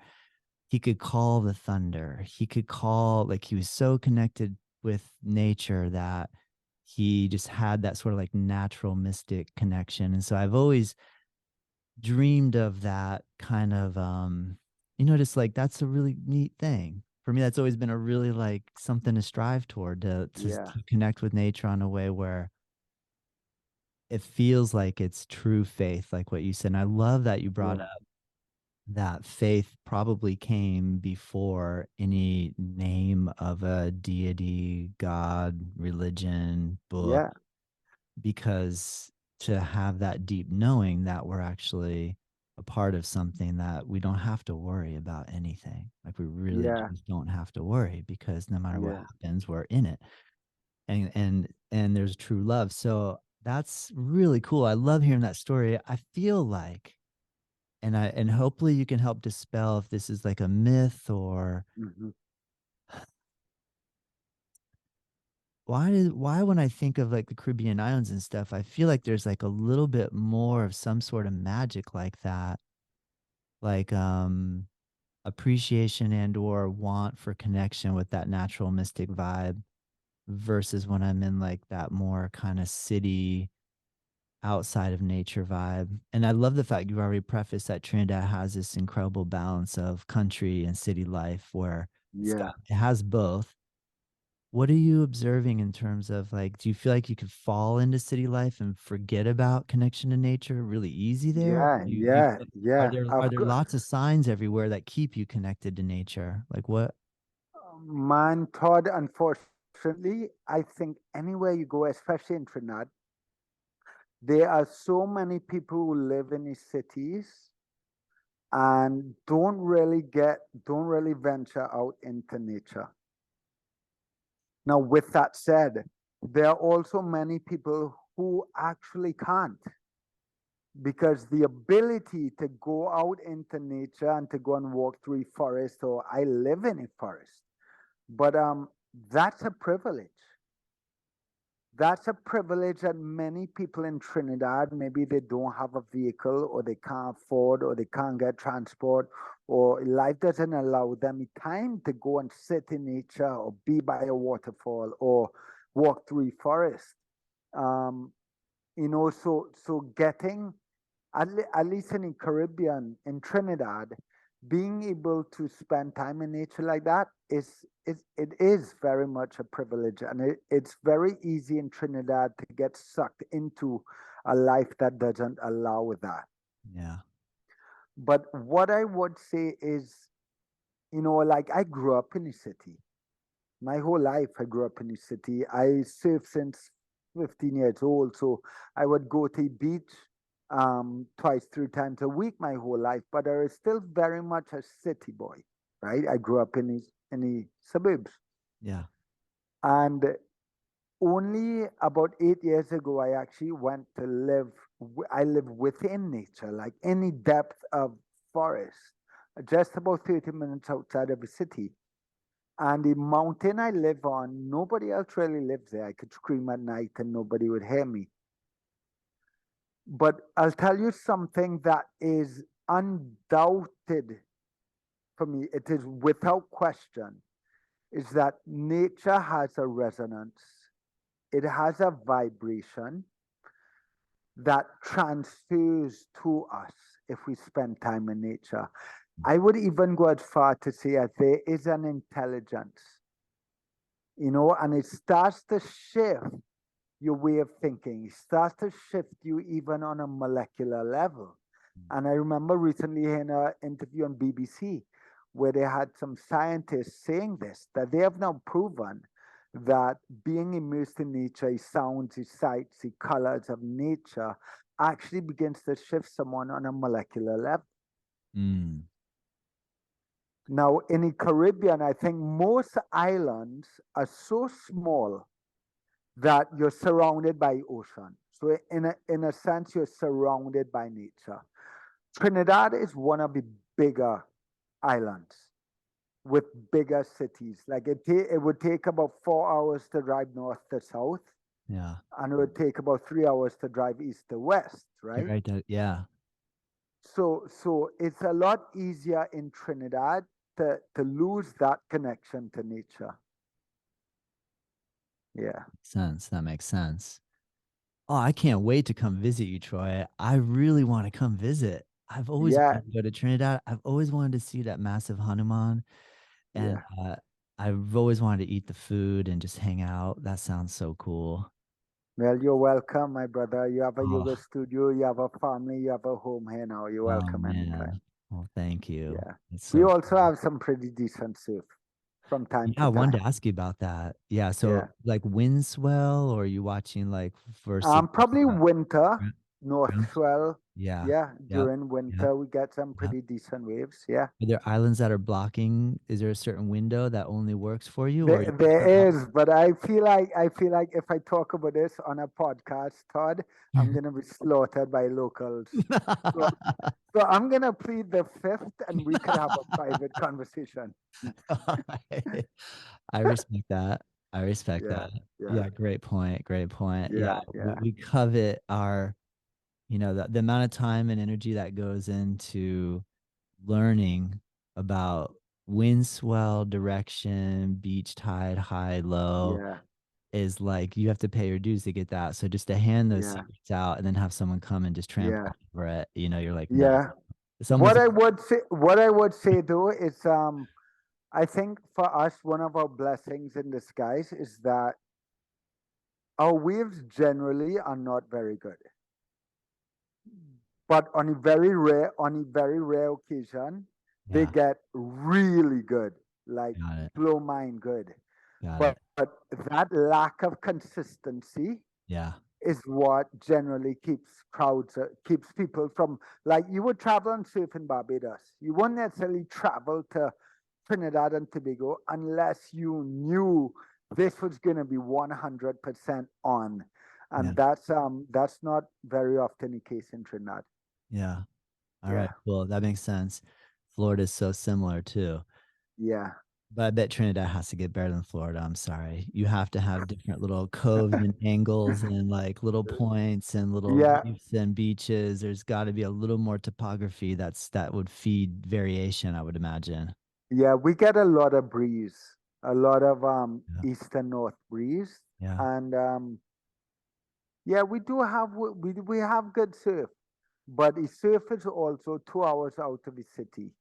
he could call the thunder. He could call, like, he was so connected with nature that he just had that sort of like natural mystic connection. And so I've always dreamed of that kind of, just like that's a really neat thing. For me, that's always been a really like something to strive toward, Yeah. to connect with nature on a way where it feels like it's true faith, like what you said. And I love that you brought Yeah. up that faith probably came before any name of a deity, God, religion, book, Yeah. because to have that deep knowing that we're actually a part of something, that we don't have to worry about anything. Like we really Yeah. just don't have to worry, because no matter what Yeah. happens, we're in it. And there's true love. So that's really cool. I love hearing that story. I feel like, and hopefully you can help dispel if this is like a myth, or Hmm. why when I think of like the Caribbean islands and stuff, I feel like there's like a little bit more of some sort of magic like that, like appreciation and or want for connection with that natural mystic vibe, versus when I'm in like that more kind of city outside of nature vibe. And I love the fact you've already prefaced that Trinidad has this incredible balance of country and city life, where Yeah. it has both. What are you observing in terms of like, do you feel like you could fall into city life and forget about connection to nature really easy there? Yeah. You Yeah. are Yeah. there I've got, lots of signs everywhere that keep you connected to nature? Like what? man, Todd, unfortunately, I think anywhere you go, especially in Trinidad, there are so many people who live in these cities and don't really venture out into nature. Now, with that said, there are also many people who actually can't, because the ability to go out into nature and to go and walk through a forest, or I live in a forest, but that's a privilege. That's a privilege that many people in Trinidad, maybe they don't have a vehicle, or they can't afford, or they can't get transport, or life doesn't allow them time to go and sit in nature, or be by a waterfall, or walk through a forest. Um, so getting, at least in the Caribbean, in Trinidad, being able to spend time in nature like that it is very much a privilege, and it's very easy in Trinidad to get sucked into a life that doesn't allow that. Yeah. But what I would say is, like I grew up in the city. My whole life I grew up in the city. I surfed since 15 years old, so I would go to the beach twice, 3 times a week my whole life. But I was still very much a city boy, right? I grew up in the suburbs, Yeah. and only about 8 years ago I actually went to live. I live within nature, like in the depth of forest, just about 30 minutes outside of the city. And the mountain I live on, nobody else really lives there. I could scream at night and nobody would hear me. But I'll tell you something that is undoubted for me, it is without question, is that nature has a resonance, it has a vibration that transfers to us if we spend time in nature. I would even go as far to say that there is an intelligence, and it starts to shift your way of thinking. It starts to shift you even on a molecular level. And I remember recently in an interview on BBC where they had some scientists saying this, that they have now proven that being immersed in nature, the sounds, the sights, the colors of nature actually begins to shift someone on a molecular level. Mm. Now, in the Caribbean, I think most islands are so small that you're surrounded by ocean. So in a sense, you're surrounded by nature. Trinidad is one of the bigger islands with bigger cities. Like it would take about 4 hours to drive north to south, Yeah. and it would take about 3 hours to drive east to west, You're right? right. Yeah. So it's a lot easier in Trinidad to lose that connection to nature. Yeah. Sense. That makes sense. Oh, I can't wait to come visit you, Troy. I really want to come visit. I've always Yeah. wanted to go to Trinidad. I've always wanted to see that massive Hanuman, and Yeah. I've always wanted to eat the food and just hang out. That sounds so cool. Well, you're welcome, my brother. You have a yoga Oh, studio, you have a family, you have a home here now. You're oh welcome anytime. man. Well, thank you. Yeah. It's We so also cool. have some pretty decent surf from time Yeah, to I wanted to time. ask you about that. Yeah, so Yeah. like wind swell, or are you watching like versus Probably uh, winter, ground, north ground? swell. Yeah. Yeah, Yep. during Yep. winter we get some Yep. pretty decent waves. Yeah. Are there islands that are blocking? Is there a certain window that only works for you, or you just There have is, but I feel like if I talk about this on a podcast, Todd, I'm gonna be slaughtered by locals. So, so I'm gonna plead the fifth, and we could have a private conversation. Alright. I respect that. I respect Yeah, that. yeah, Yeah, great point. Great point. yeah, Yeah, yeah, we covet our, the amount of time and energy that goes into learning about wind swell, direction, beach tide, high, low yeah, is like you have to pay your dues to get that. So just to hand those yeah, secrets out and then have someone come and just trample yeah, over it, you're like, no. yeah. It's almost What I would say though is, I think for us, one of our blessings in disguise is that our waves generally are not very good. But on a very rare occasion, they yeah, get really good, like got it. blow mind good. Got But it. that lack of consistency Yeah. is what generally keeps people from, like, you would travel and surf in Barbados. You wouldn't necessarily travel to Trinidad and Tobago unless you knew this was going to be 100% on, Yeah. and that's not very often the case in Trinidad. Yeah. All right. Yeah, Cool. That makes sense. Florida is so similar too. yeah, But I bet Trinidad has to get better than Florida. I'm sorry. You have to have different little coves and angles and like little points and little yeah, reefs and beaches. There's got to be a little more topography that would feed variation, I would imagine. yeah. We get a lot of breeze, a lot of Yeah. east and north breeze, Yeah. and yeah, we have good surf, but the surf is also 2 hours out of the city.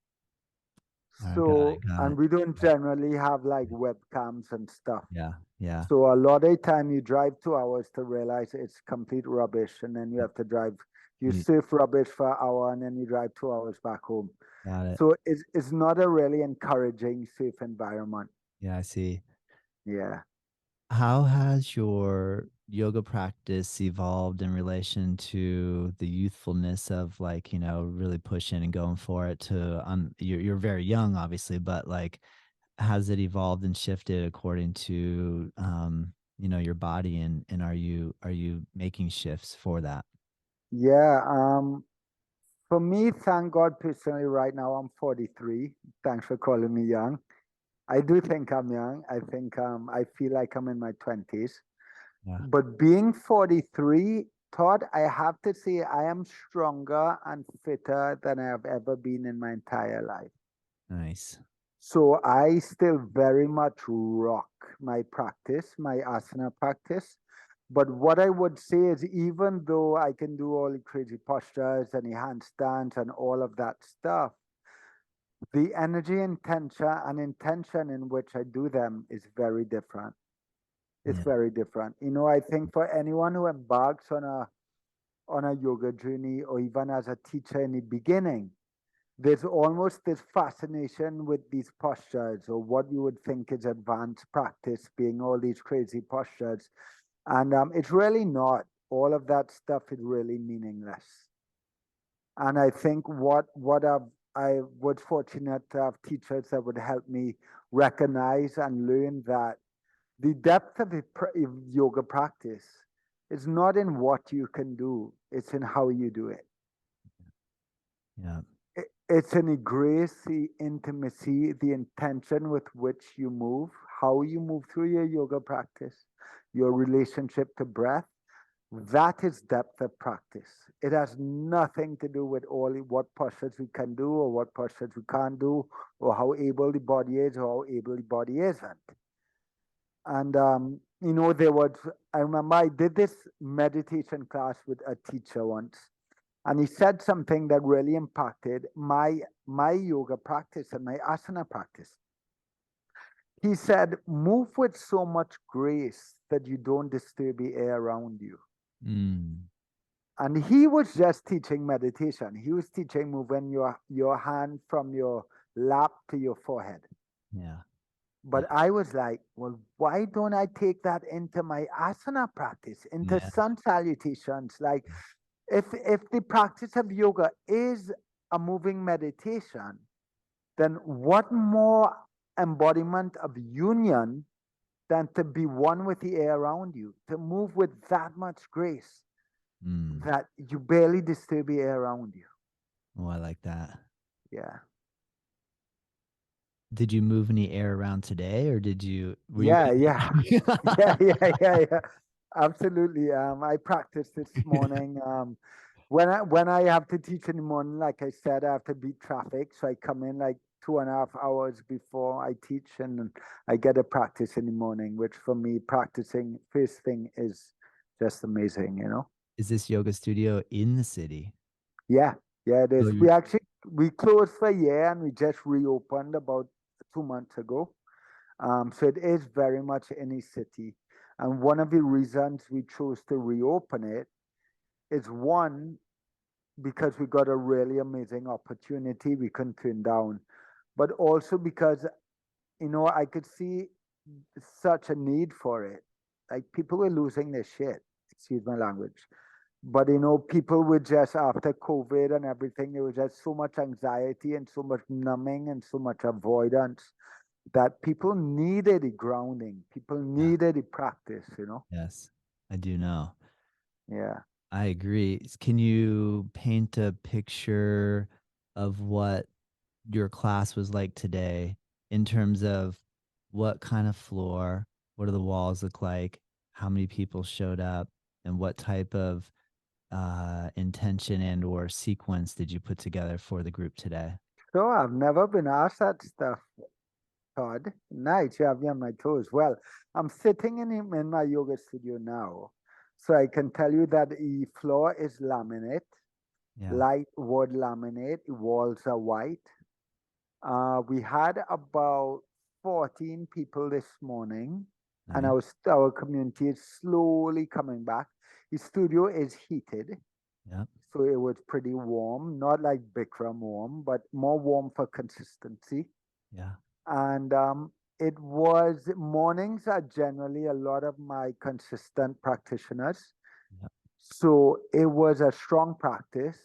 All right. Got it. So, Got and it. we don't generally have like webcams and stuff. Yeah. Yeah. So a lot of the time you drive 2 hours to realize it's complete rubbish, and then you Yep. have to drive, you You- surf rubbish for an hour, and then you drive 2 hours back home. Got it. So it's not a really encouraging surf environment. Yeah. I see. Yeah. How has your yoga practice evolved in relation to the youthfulness of like, really pushing and going for it to you're very young obviously, but like has it evolved and shifted according to your body and are you making shifts for that? Yeah. For me, thank God personally, right now I'm 43. Thanks for calling me young. I do think I'm young. I think I feel like I'm in my 20s. Yeah. But being 43, Todd, I have to say I am stronger and fitter than I have ever been in my entire life. Nice. So I still very much rock my practice, my asana practice. But what I would say is, even though I can do all the crazy postures and the handstands and all of that stuff, the energy intention in which I do them is very different. It's Yeah. very different. I think for anyone who embarks on a yoga journey, or even as a teacher in the beginning, there's almost this fascination with these postures, or what you would think is advanced practice being all these crazy postures. And it's really not. All of that stuff is really meaningless. And I think I was fortunate to have teachers that would help me recognize and learn that the depth of yoga practice is not in what you can do, it's in how you do it. Yeah. It's in the grace, the intimacy, the intention with which you move, how you move through your yoga practice, your relationship to breath. That is depth of practice. It has nothing to do with what postures we can do or what postures we can't do, or how able the body is or how able the body isn't. And I remember I did this meditation class with a teacher once, and he said something that really impacted my yoga practice and my asana practice. He said, "Move with so much grace that you don't disturb the air around you." Mm. And he was just teaching meditation. He was teaching moving your hand from your lap to your forehead. Yeah. But I was like, well, why don't I take that into my asana practice, into Yeah. sun salutations? Like, if the practice of yoga is a moving meditation, then what more embodiment of union than to be one with the air around you, to move with that much grace Mm. that you barely disturb the air around you. Oh, I like that. Yeah. Did you move any air around today or were you Yeah, able yeah. Yeah, to? yeah. Absolutely. I practiced this morning. When I have to teach in the morning, like I said, I have to beat traffic. So I come in like 2.5 hours before I teach, and I get a practice in the morning, which for me, practicing first thing is just amazing. Is this yoga studio in the city? Yeah, yeah, it So is. you're We closed for a year and we just reopened about 2 months ago. So it is very much in a city. And one of the reasons we chose to reopen it is, one, because we got a really amazing opportunity we couldn't turn down, but also because, I could see such a need for it. Like, people were losing their shit, excuse my language. But people were just, after COVID and everything, there was just so much anxiety and so much numbing and so much avoidance. that people needed the grounding. People Yeah. needed the practice, you know? Yes, I do know. Yeah. I agree. Can you paint a picture of what your class was like today in terms of what kind of floor, what do the walls look like, how many people showed up, and what type of intention and or sequence did you put together for the group today? So I've never been asked that stuff, Todd. Nice, you have me on my toes. Well, I'm sitting in my yoga studio now. So I can tell you that the floor is laminate, Yeah, light wood laminate. The walls are white. We had about 14 people this morning, and nice. our community is slowly coming back. The studio is heated, Yep. so it was pretty warm, not like Bikram warm, but more warm for consistency. Yeah. And it was mornings are generally a lot of my consistent practitioners. Yep. So it was a strong practice,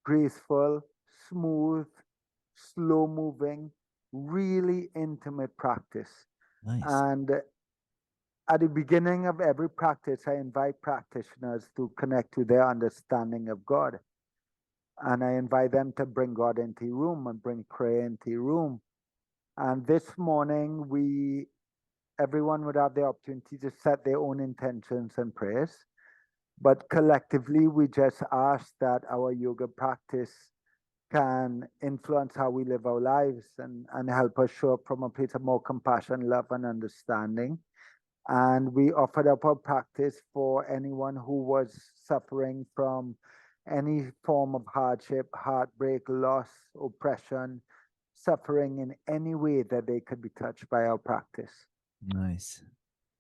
graceful, smooth, slow moving, really intimate practice. Nice. And at the beginning of every practice, I invite practitioners to connect to their understanding of God. And I invite them to bring God into the room and bring prayer into the room. And this morning, everyone would have the opportunity to set their own intentions and prayers. But collectively, we just ask that our yoga practice can influence how we live our lives and help us show up from a place of more compassion, love, and understanding. And we offered up our practice for anyone who was suffering from any form of hardship, heartbreak, loss, oppression, suffering in any way that they could be touched by our practice. Nice.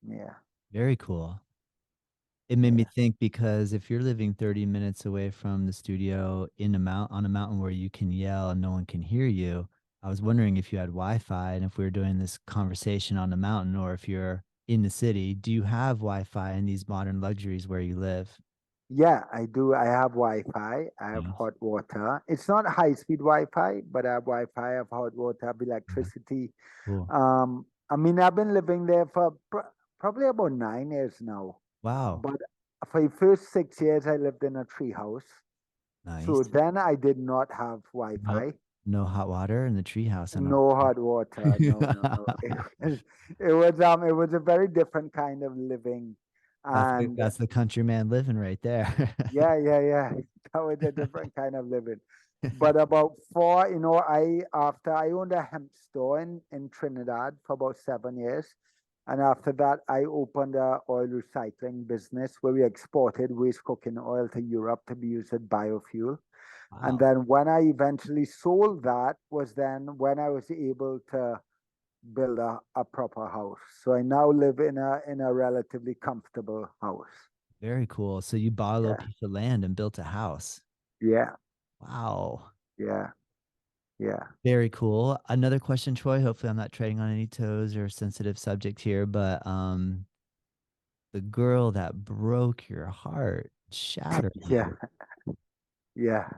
Yeah, Very cool. It made me yeah. think because if you're living 30 minutes away from the studio in a mount on a mountain where you can yell and no one can hear you, I was wondering if you had Wi-Fi and if we were doing this conversation on the mountain or if you're in the city, do you have Wi-Fi and these modern luxuries where you live? Yeah, I do. I have Wi-Fi. I have Yes. hot water. It's not high-speed Wi-Fi, but I have Wi-Fi, I have hot water, I have Yeah. electricity. Cool. I mean, I've been living there for probably about 9 years now. Wow. But for the first 6 years, I lived in a tree house. So Nice. then I did not have No, Wi-Fi. no hot water in the treehouse. I know. No hot water. No, no, no. It was a very different kind of living. And That's the countryman living right there. yeah, yeah, yeah. That was a different kind of living. But about four, after I owned a hemp store in Trinidad for about 7 years. And after that, I opened a oil recycling business where we exported waste cooking oil to Europe to be used as biofuel. And Wow. then when I eventually sold that was then when I was able to build a proper house. So I now live in a relatively comfortable house. Very cool. So you bought a little Yeah. piece of land and built a house. Yeah. Wow. Yeah. Yeah. Very cool. Another question, Troy. Hopefully I'm not treading on any toes or sensitive subject here, but the girl that broke your heart, shattered Yeah. you, Yeah.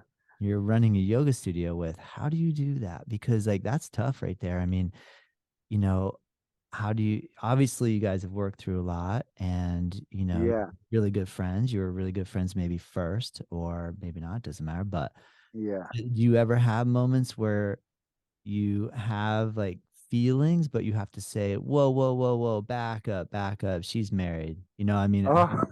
you're running a yoga studio with. How do you do that? Because like that's tough right there. I mean, you know, how do you obviously you guys have worked through a lot and Yeah. really good friends. You were really good friends maybe first or maybe not, doesn't matter. But Yeah. do you ever have moments where you have like feelings, but you have to say, whoa, whoa, whoa, whoa, back up, back up. She's married. I mean, Oh,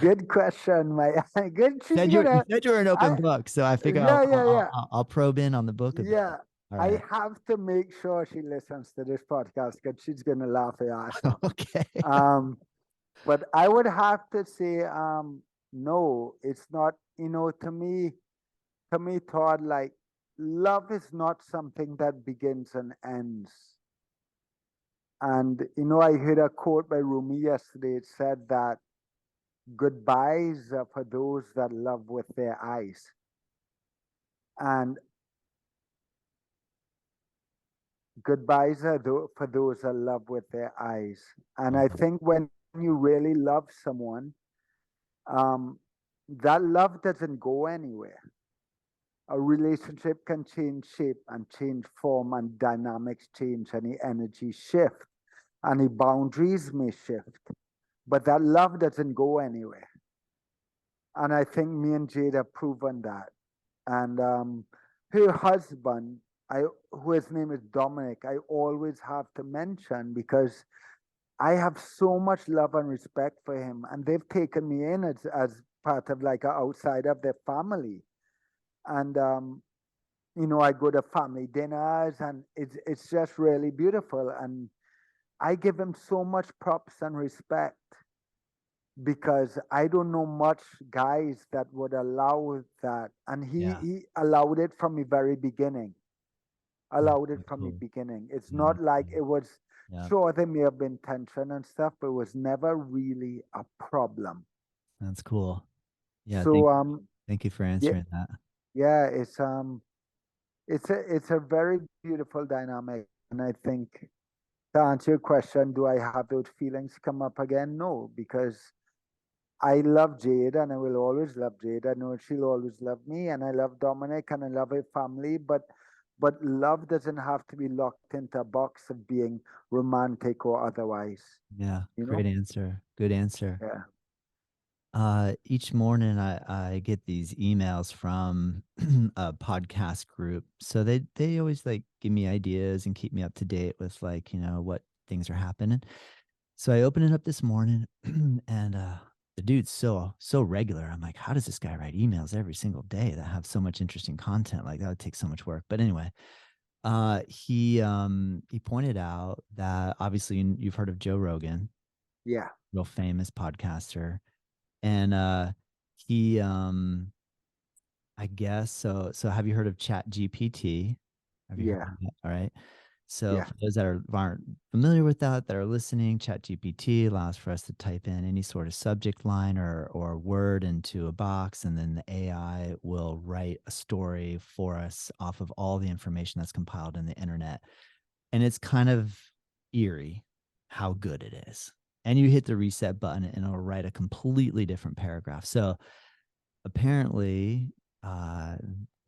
good question, my good. She's you gonna. said you were an I. open book, so I figure Yeah. Yeah. Yeah. I'll probe in on the book a bit. Yeah. All I right. have to make sure she listens to this podcast because she's gonna laugh her ass off. Okay. Um, but I would have to say, no, it's not. To me, Todd, like love is not something that begins and ends. And I heard a quote by Rumi yesterday. It said that goodbyes are for those that love with their eyes, and goodbyes are for those that love with their eyes. And I Uh-huh. think when you really love someone, um, that love doesn't go anywhere. A relationship can change shape and change form, and dynamics change, and the energy shift, and the boundaries may shift, but that love doesn't go anywhere. And I think me and Jade have proven that. And her husband, who his name is Dominic, I always have to mention because I have so much love and respect for him, and they've taken me in as part of like an outside of their family. And I go to family dinners, and it's just really beautiful. And I give him so much props and respect because I don't know much guys that would allow that, and Yeah. he allowed it from the very beginning. That's Allowed so it from the cool. beginning. It's Yeah. not like it was. Yeah. Sure, there may have been tension and stuff, but it was never really a problem. That's cool. Yeah. So Thank you for yeah, answering that. yeah, it's a very beautiful dynamic, and I think to answer your question, do I have those feelings come up again? No, because I love Jade and I will always love Jade. I know she'll always love me, and I love Dominic and I love her family, but love doesn't have to be locked into a box of being romantic or otherwise, Yeah. you Great know? answer. Good answer. Yeah. Each morning I get these emails from a podcast group. So they always like give me ideas and keep me up to date with like, what things are happening. So I open it up this morning and the dude's so regular. I'm like, how does this guy write emails every single day that have so much interesting content? Like that would take so much work. But anyway, he pointed out that obviously you've heard of Joe Rogan, Yeah. real famous podcaster. And he I guess so have you heard of Chat GPT? Have you heard Yeah. of that? All right. So Yeah. for those that aren't familiar with that are listening, Chat GPT allows for us to type in any sort of subject line or word into a box, and then the AI will write a story for us off of all the information that's compiled in the internet. And it's kind of eerie how good it is. And you hit the reset button and it'll write a completely different paragraph. So apparently, uh,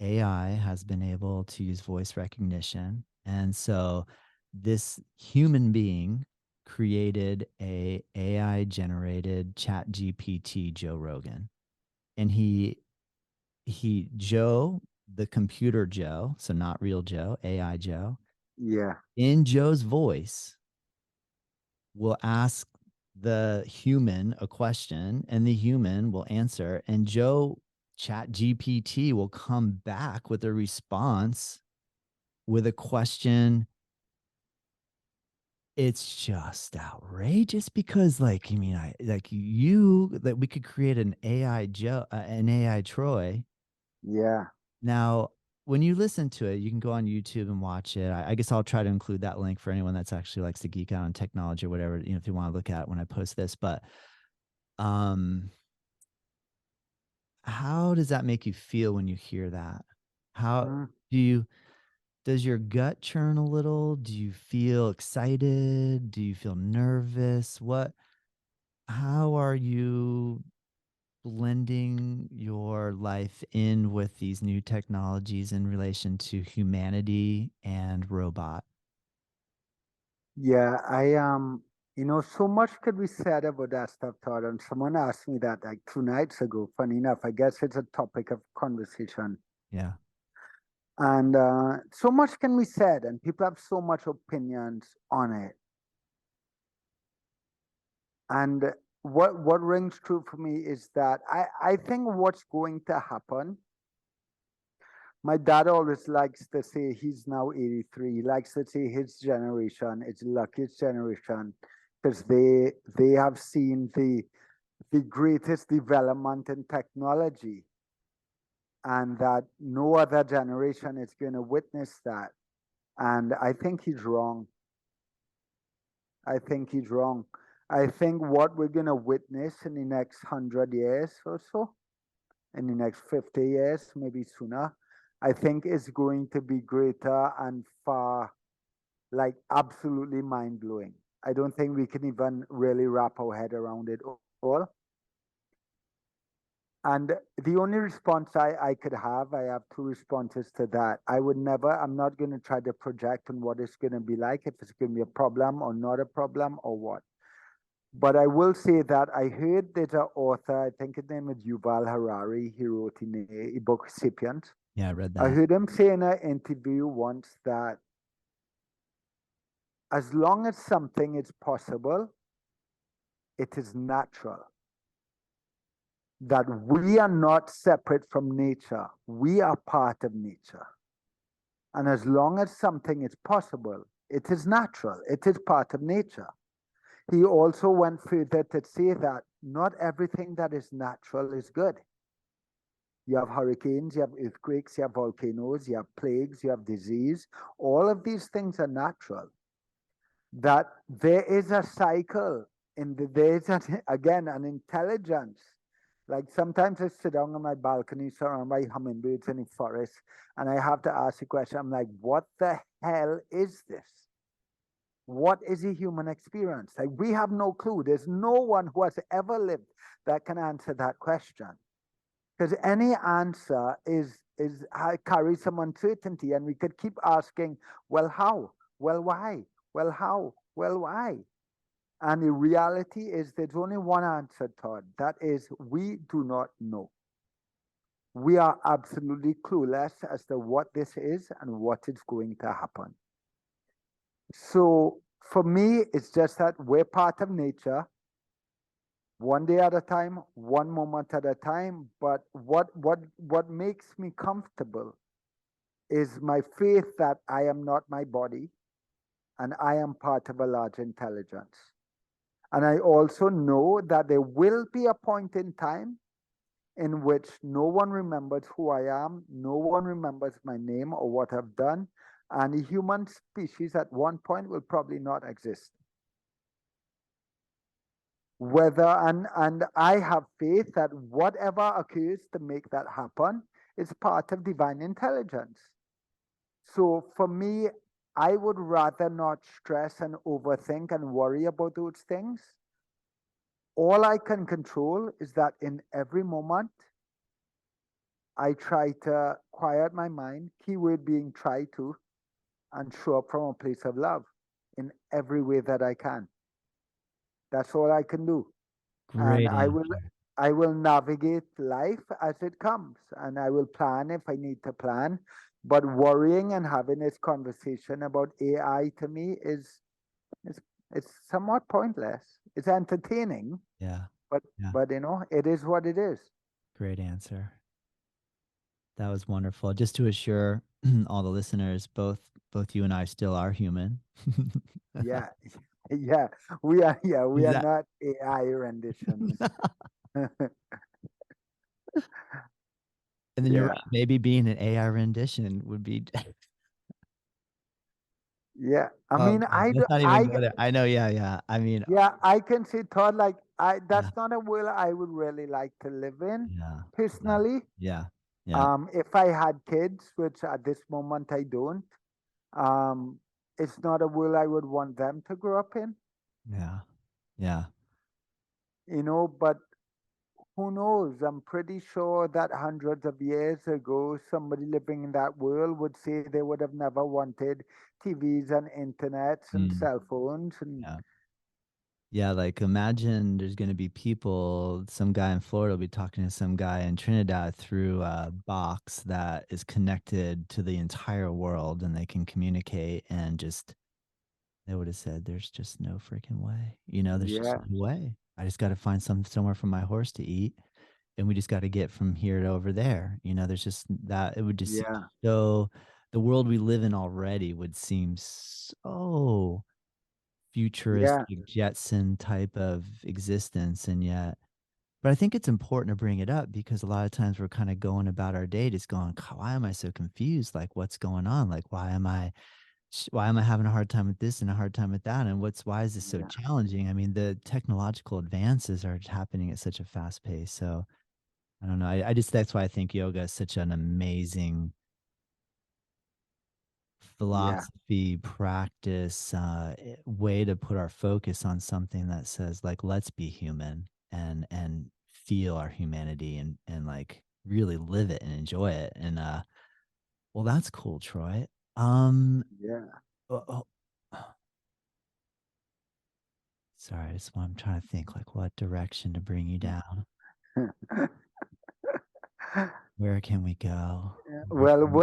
AI has been able to use voice recognition. And so this human being created a AI generated chat GPT Joe Rogan. And Joe, the computer Joe, so not real Joe, AI Joe, Yeah. in Joe's voice will ask the human a question and the human will answer, and Joe Chat GPT will come back with a response with a question. It's just outrageous because like, I mean, I like you that we could create an AI Joe, an AI Troy. Yeah. Now, when you listen to it, you can go on YouTube and watch it. I guess I'll try to include that link for anyone that's actually likes to geek out on technology or whatever, if you want to look at it when I post this. But um, how does that make you feel when you hear that? How Mm. do you, does your gut churn a little? Do you feel excited? Do you feel nervous? How are you blending your life in with these new technologies in relation to humanity and robot? Yeah. So much could be said about that stuff, Todd. And someone asked me that like 2 nights ago. Funny enough, I guess it's a topic of conversation. Yeah. And so much can be said, and people have so much opinions on it. And what rings true for me is that I think what's going to happen. My dad always likes to say he's now 83. He likes to say his generation is the luckiest generation because they have seen the greatest development in technology, and that no other generation is going to witness that. And I think he's wrong. I think he's wrong. I think what we're going to witness in the next 100 years or so, in the next 50 years, maybe sooner, I think is going to be greater and far, like absolutely mind blowing. I don't think we can even really wrap our head around it all. And the only response I could have, I have two responses to that. I'm not going to try to project on what it's going to be like, if it's going to be a problem or not a problem or what. But I will say that I heard there's an author, I think his name is Yuval Harari, he wrote in a book, Sapiens. Yeah, I read I that. heard him say in an interview once that as long as something is possible, it is natural. That we are not separate from nature, we are part of nature. And as long as something is possible, it is natural, it is part of nature. He also went further to say that not everything that is natural is good. You have hurricanes, you have earthquakes, you have volcanoes, you have plagues, you have disease. All of these things are natural. That there is a cycle there's again an intelligence. Like sometimes I sit down on my balcony surrounded by hummingbirds in the forest, and I have to ask the question, I'm like, what the hell is this? What is a human experience? Like we have no clue. There's no one who has ever lived that can answer that question. Because any answer carries some uncertainty, and we could keep asking, well, how? Well, why? Well, how? Well, why? And the reality is there's only one answer, Todd. That is, we do not know. We are absolutely clueless as to what this is and what is going to happen. So for me, it's just that we're part of nature, one day at a time, one moment at a time. But what makes me comfortable is my faith that I am not my body and I am part of a large intelligence. And I also know that there will be a point in time in which no one remembers who I am, no one remembers my name or what I've done, and the human species at one point will probably not exist. And I have faith that whatever occurs to make that happen is part of divine intelligence. So for me, I would rather not stress and overthink and worry about those things. All I can control is that in every moment, I try to quiet my mind, keyword being try to, and show up from a place of love in every way that I can. That's all I can do. And Great answer. I will navigate life as it comes, and I will plan if I need to plan. But worrying and having this conversation about AI to me is it's somewhat pointless. It's entertaining, Yeah. but Yeah. it is what it is. Great answer. That was wonderful. Just to assure all the listeners, both you and I still are human. Yeah, yeah, we are. Yeah, we Is are that not AI renditions. and then you're Yeah, right. Maybe being an AI rendition would be yeah. I oh mean, God, let's not even go there. I know, yeah, yeah. I mean, yeah, I can see thought like yeah, that's not a world I would really like to live in yeah, yeah, personally. yeah, yeah, If I had kids, which at this moment I don't, um, it's not a world I would want them to grow up in. yeah, yeah. But who knows? I'm pretty sure that hundreds of years ago, somebody living in that world would say they would have never wanted TVs and internets and Mm, cell phones. And yeah. Yeah, like imagine there's going to be people, some guy in Florida will be talking to some guy in Trinidad through a box that is connected to the entire world and they can communicate and just, they would have said, there's just no freaking way. There's just yeah, no way. I just got to find somewhere for my horse to eat. And we just got to get from here to over there. There's just that, it would just seem yeah, so, the world we live in already would seem so yeah, futuristic Jetson type of existence. And yet, but I think it's important to bring it up because a lot of times we're kind of going about our day just going, "God, why am I so confused? Like, what's going on? Like, why am I having a hard time with this and a hard time with that? And why is this so yeah, challenging? I mean, the technological advances are happening at such a fast pace. So I don't know. I just, that's why I think yoga is such an amazing yeah, philosophy, practice, way to put our focus on something that says like, let's be human and feel our humanity and like really live it and enjoy it. And well, that's cool, Troy. Yeah. Oh, sorry, I'm trying to think like what direction to bring you down. Where can we go? Where Well, can we go?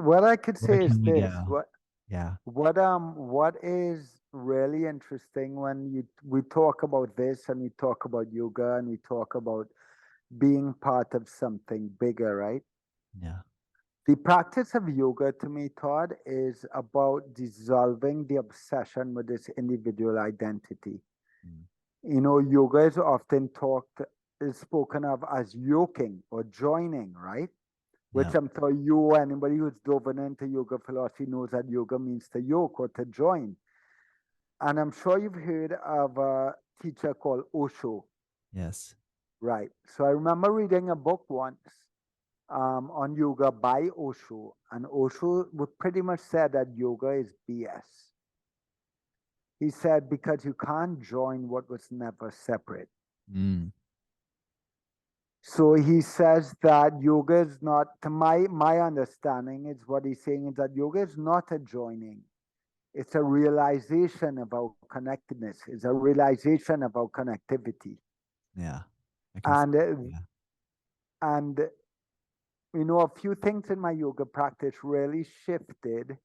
what I could Where say is can we this. go? Yeah. What is really interesting when we talk about this and we talk about yoga and we talk about being part of something bigger, right? Yeah. The practice of yoga to me, Todd, is about dissolving the obsession with this individual identity. Mm. You know, yoga is often is spoken of as yoking or joining, right? Yeah. Which I'm sure you, anybody who's dove into yoga philosophy knows that yoga means to yoke or to join. And I'm sure you've heard of a teacher called Osho, Yes. right? So I remember reading a book once on yoga by Osho, and Osho would pretty much said that yoga is BS. He said because you can't join what was never separate. Mm. So he says that yoga is not, to my understanding, is what he's saying is that yoga is not a joining. It's a realization of our connectedness. It's a realization of our connectivity. Yeah. I can see. And Yeah. and you know, a few things in my yoga practice really shifted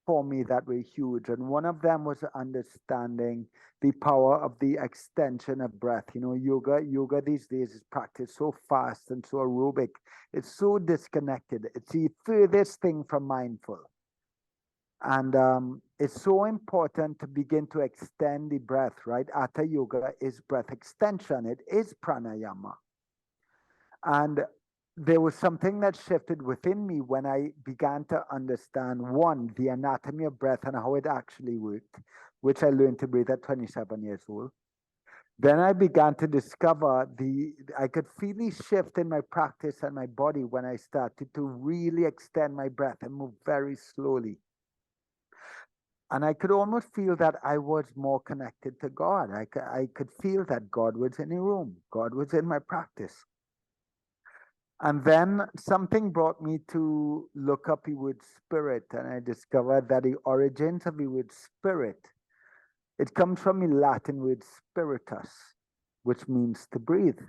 for me that were huge. And one of them was understanding the power of the extension of breath. You know, yoga these days is practiced so fast and so aerobic. It's so disconnected. It's the furthest thing from mindful. And it's so important to begin to extend the breath, right? Hatha yoga is breath extension. It is pranayama. And there was something that shifted within me when I began to understand one, the anatomy of breath and how it actually worked, which I learned to breathe at 27 years old. Then I began to discover I could feel the shift in my practice and my body when I started to really extend my breath and move very slowly. And I could almost feel that I was more connected to God. I could feel that God was in the room. God was in my practice. And then something brought me to look up the word spirit, and I discovered that the origins of the word spirit, it comes from the Latin word spiritus, which means to breathe.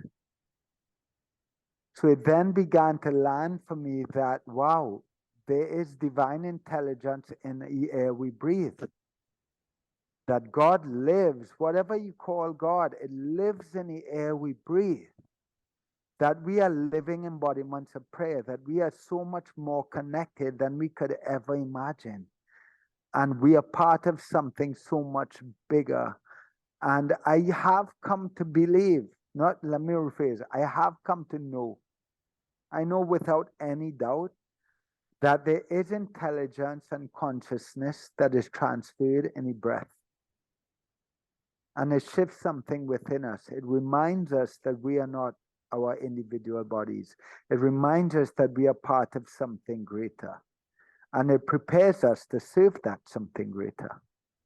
So it then began to land for me that, wow, there is divine intelligence in the air we breathe. That God lives, whatever you call God, it lives in the air we breathe. That we are living embodiments of prayer, that we are so much more connected than we could ever imagine. And we are part of something so much bigger. And I have come to believe, not, let me rephrase, I have come to know, I know without any doubt that there is intelligence and consciousness that is transferred in the breath. And it shifts something within us. It reminds us that we are not our individual bodies. It reminds us that we are part of something greater. And it prepares us to serve that something greater.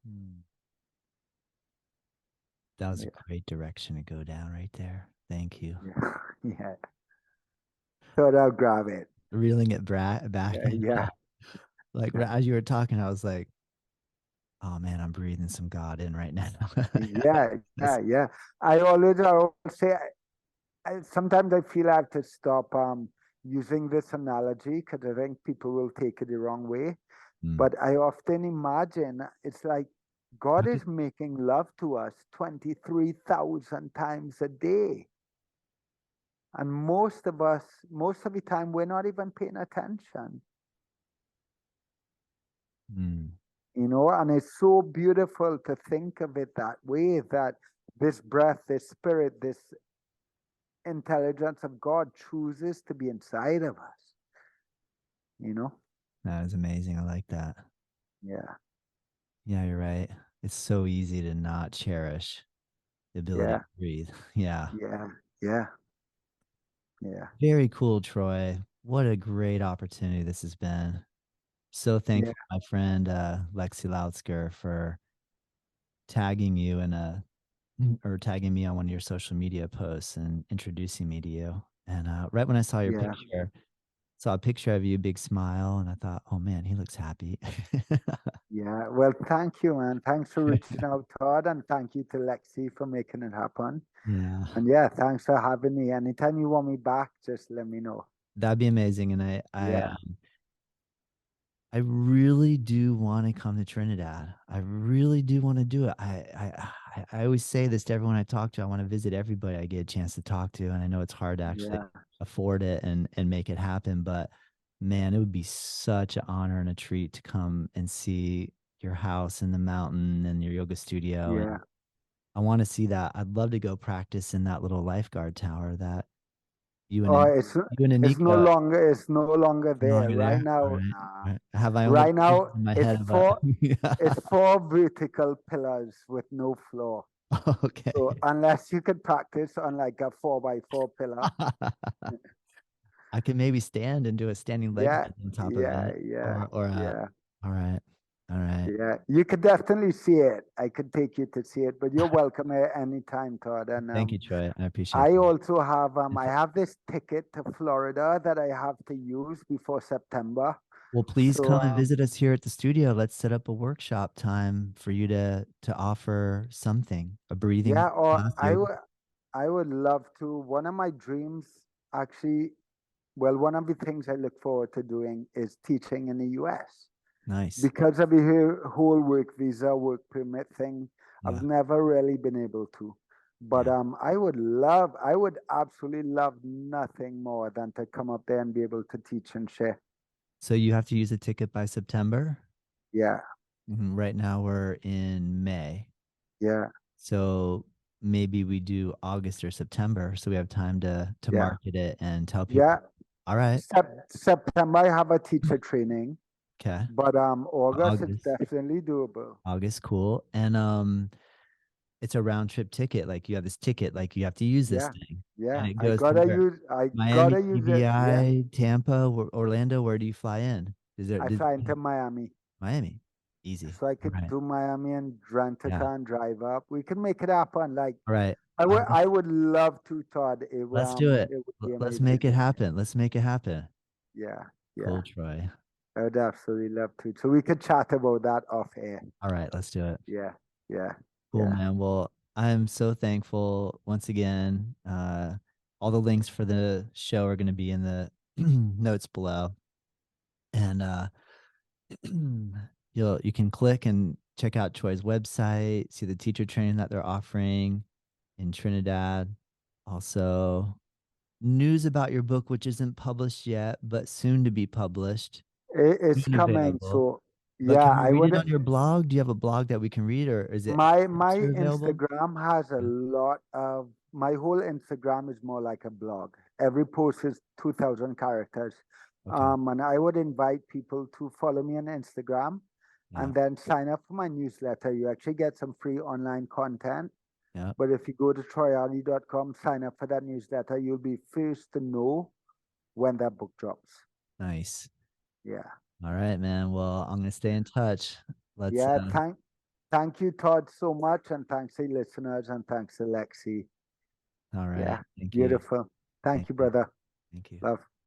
Mm. That was a Yeah. great direction to go down right there. Thank you. Yeah. Yeah. Thought I'll grab it. Reeling it back in. Yeah. Like as you were talking, I was like, oh man, I'm breathing some God in right now. Yeah. Yeah. Yeah. I always say, sometimes I feel I have to stop using this analogy because I think people will take it the wrong way. Mm. But I often imagine it's like God Okay. is making love to us 23,000 times a day. And most of the time, we're not even paying attention, Mm. you know, and it's so beautiful to think of it that way, that this breath, this spirit, this intelligence of God chooses to be inside of us, you know? That is amazing. I like that. Yeah, Yeah, you're right. It's so easy to not cherish the ability yeah, to breathe. Yeah. yeah, yeah, yeah, Very cool, Troy. What a great opportunity this has been. So yeah, thankful, my friend Lexi Loutzker, for tagging you in a or tagging me on one of your social media posts and introducing me to you. And right when I saw your Yeah. picture, saw a picture of you, big smile, and I thought, oh man, he looks happy. Yeah. Well, thank you, man. Thanks for reaching out, Todd, and thank you to Lexi for making it happen. Yeah, And yeah, thanks for having me. Anytime you want me back, just let me know. that'd be amazing. And Yeah. I really do want to come to Trinidad. I really do want to do it. I always say this to everyone I talk to. I want to visit everybody I get a chance to talk to, and I know it's hard to actually Yeah. afford it and make it happen. But man, it would be such an honor and a treat to come and see your house in the mountain and your yoga studio. And Yeah. I want to see that. I'd love to go practice in that little lifeguard tower that you and Oh, you and Anika it's no longer no there longer right there. All now. right. Nah. All right. I have my own Right little vision now, in my head, but yeah. it's four vertical pillars with no floor. So Okay. unless you could practice on like a 4x4 pillar, I could maybe stand and do a standing leg yeah, bend on top of yeah, it. yeah, yeah, All right. All right. yeah. You could definitely see it. I could take you to see it, but you're welcome at any time, Todd. And Thank you, Troy. I appreciate I that. also have And I have this ticket to Florida that I have to use before September. well, please So come and visit us here at the studio. Let's set up a workshop time for you to offer something, a breathing yeah, or class, yoga. I would love to. One of my dreams, actually, well, one of the things I look forward to doing is teaching in the US. Nice. Because of the whole work visa, work permit thing, I've Yeah. never really been able to. But Yeah. I would absolutely love nothing more than to come up there and be able to teach and share. So you have to use a ticket by September. Yeah, Right now we're in May. yeah, So maybe we do August or September so we have time to yeah, market it and tell yeah. people. All right. September I have a teacher training, Okay. but August it's August. definitely doable. August, cool. And it's a round trip ticket. Like you have this ticket, like you have to use this Yeah, thing. And yeah. it goes to where? I Miami, gotta use it. Yeah, PBI, Tampa, Orlando. Where do you fly in? Is there I fly into Miami. Miami? Easy. So I All could right. do Miami and rent a Yeah. car and drive up. We can make it happen. Like All right. I I would love to, Todd. Let's do it. It would be Let's amazing. make it happen. Let's make it happen. Yeah, yeah. Cool, Troy. I would absolutely love to. So we could chat about that off air. All right, let's do it. Yeah, yeah, Cool, yeah. man. Well, I'm so thankful once again. All the links for the show are going to be in the notes below, and you can click and check out Troy's website, see the teacher training that they're offering in Trinidad. Also, news about your book, which isn't published yet, but soon to be published, It's soon coming. available. So But yeah, can we I read would. it on your blog? Do you have a blog that we can read, or is it My after available? Instagram has a Yeah. lot of my whole Instagram is more like a blog. Every post is 2,000 characters. Okay. And I would invite people to follow me on Instagram Yeah. and then sign up for my newsletter. You actually get some free online content. Yeah. But if you go to troyali.com, sign up for that newsletter, you'll be first to know when that book drops. Nice. Yeah. All right, man. Well, I'm gonna stay in touch. Let's Yeah. Thank you, Todd, so much. And thanks to listeners and thanks to Lexi. all right. Yeah. Thank you. Beautiful. Thank Thank you, you. brother. Thank you. Love.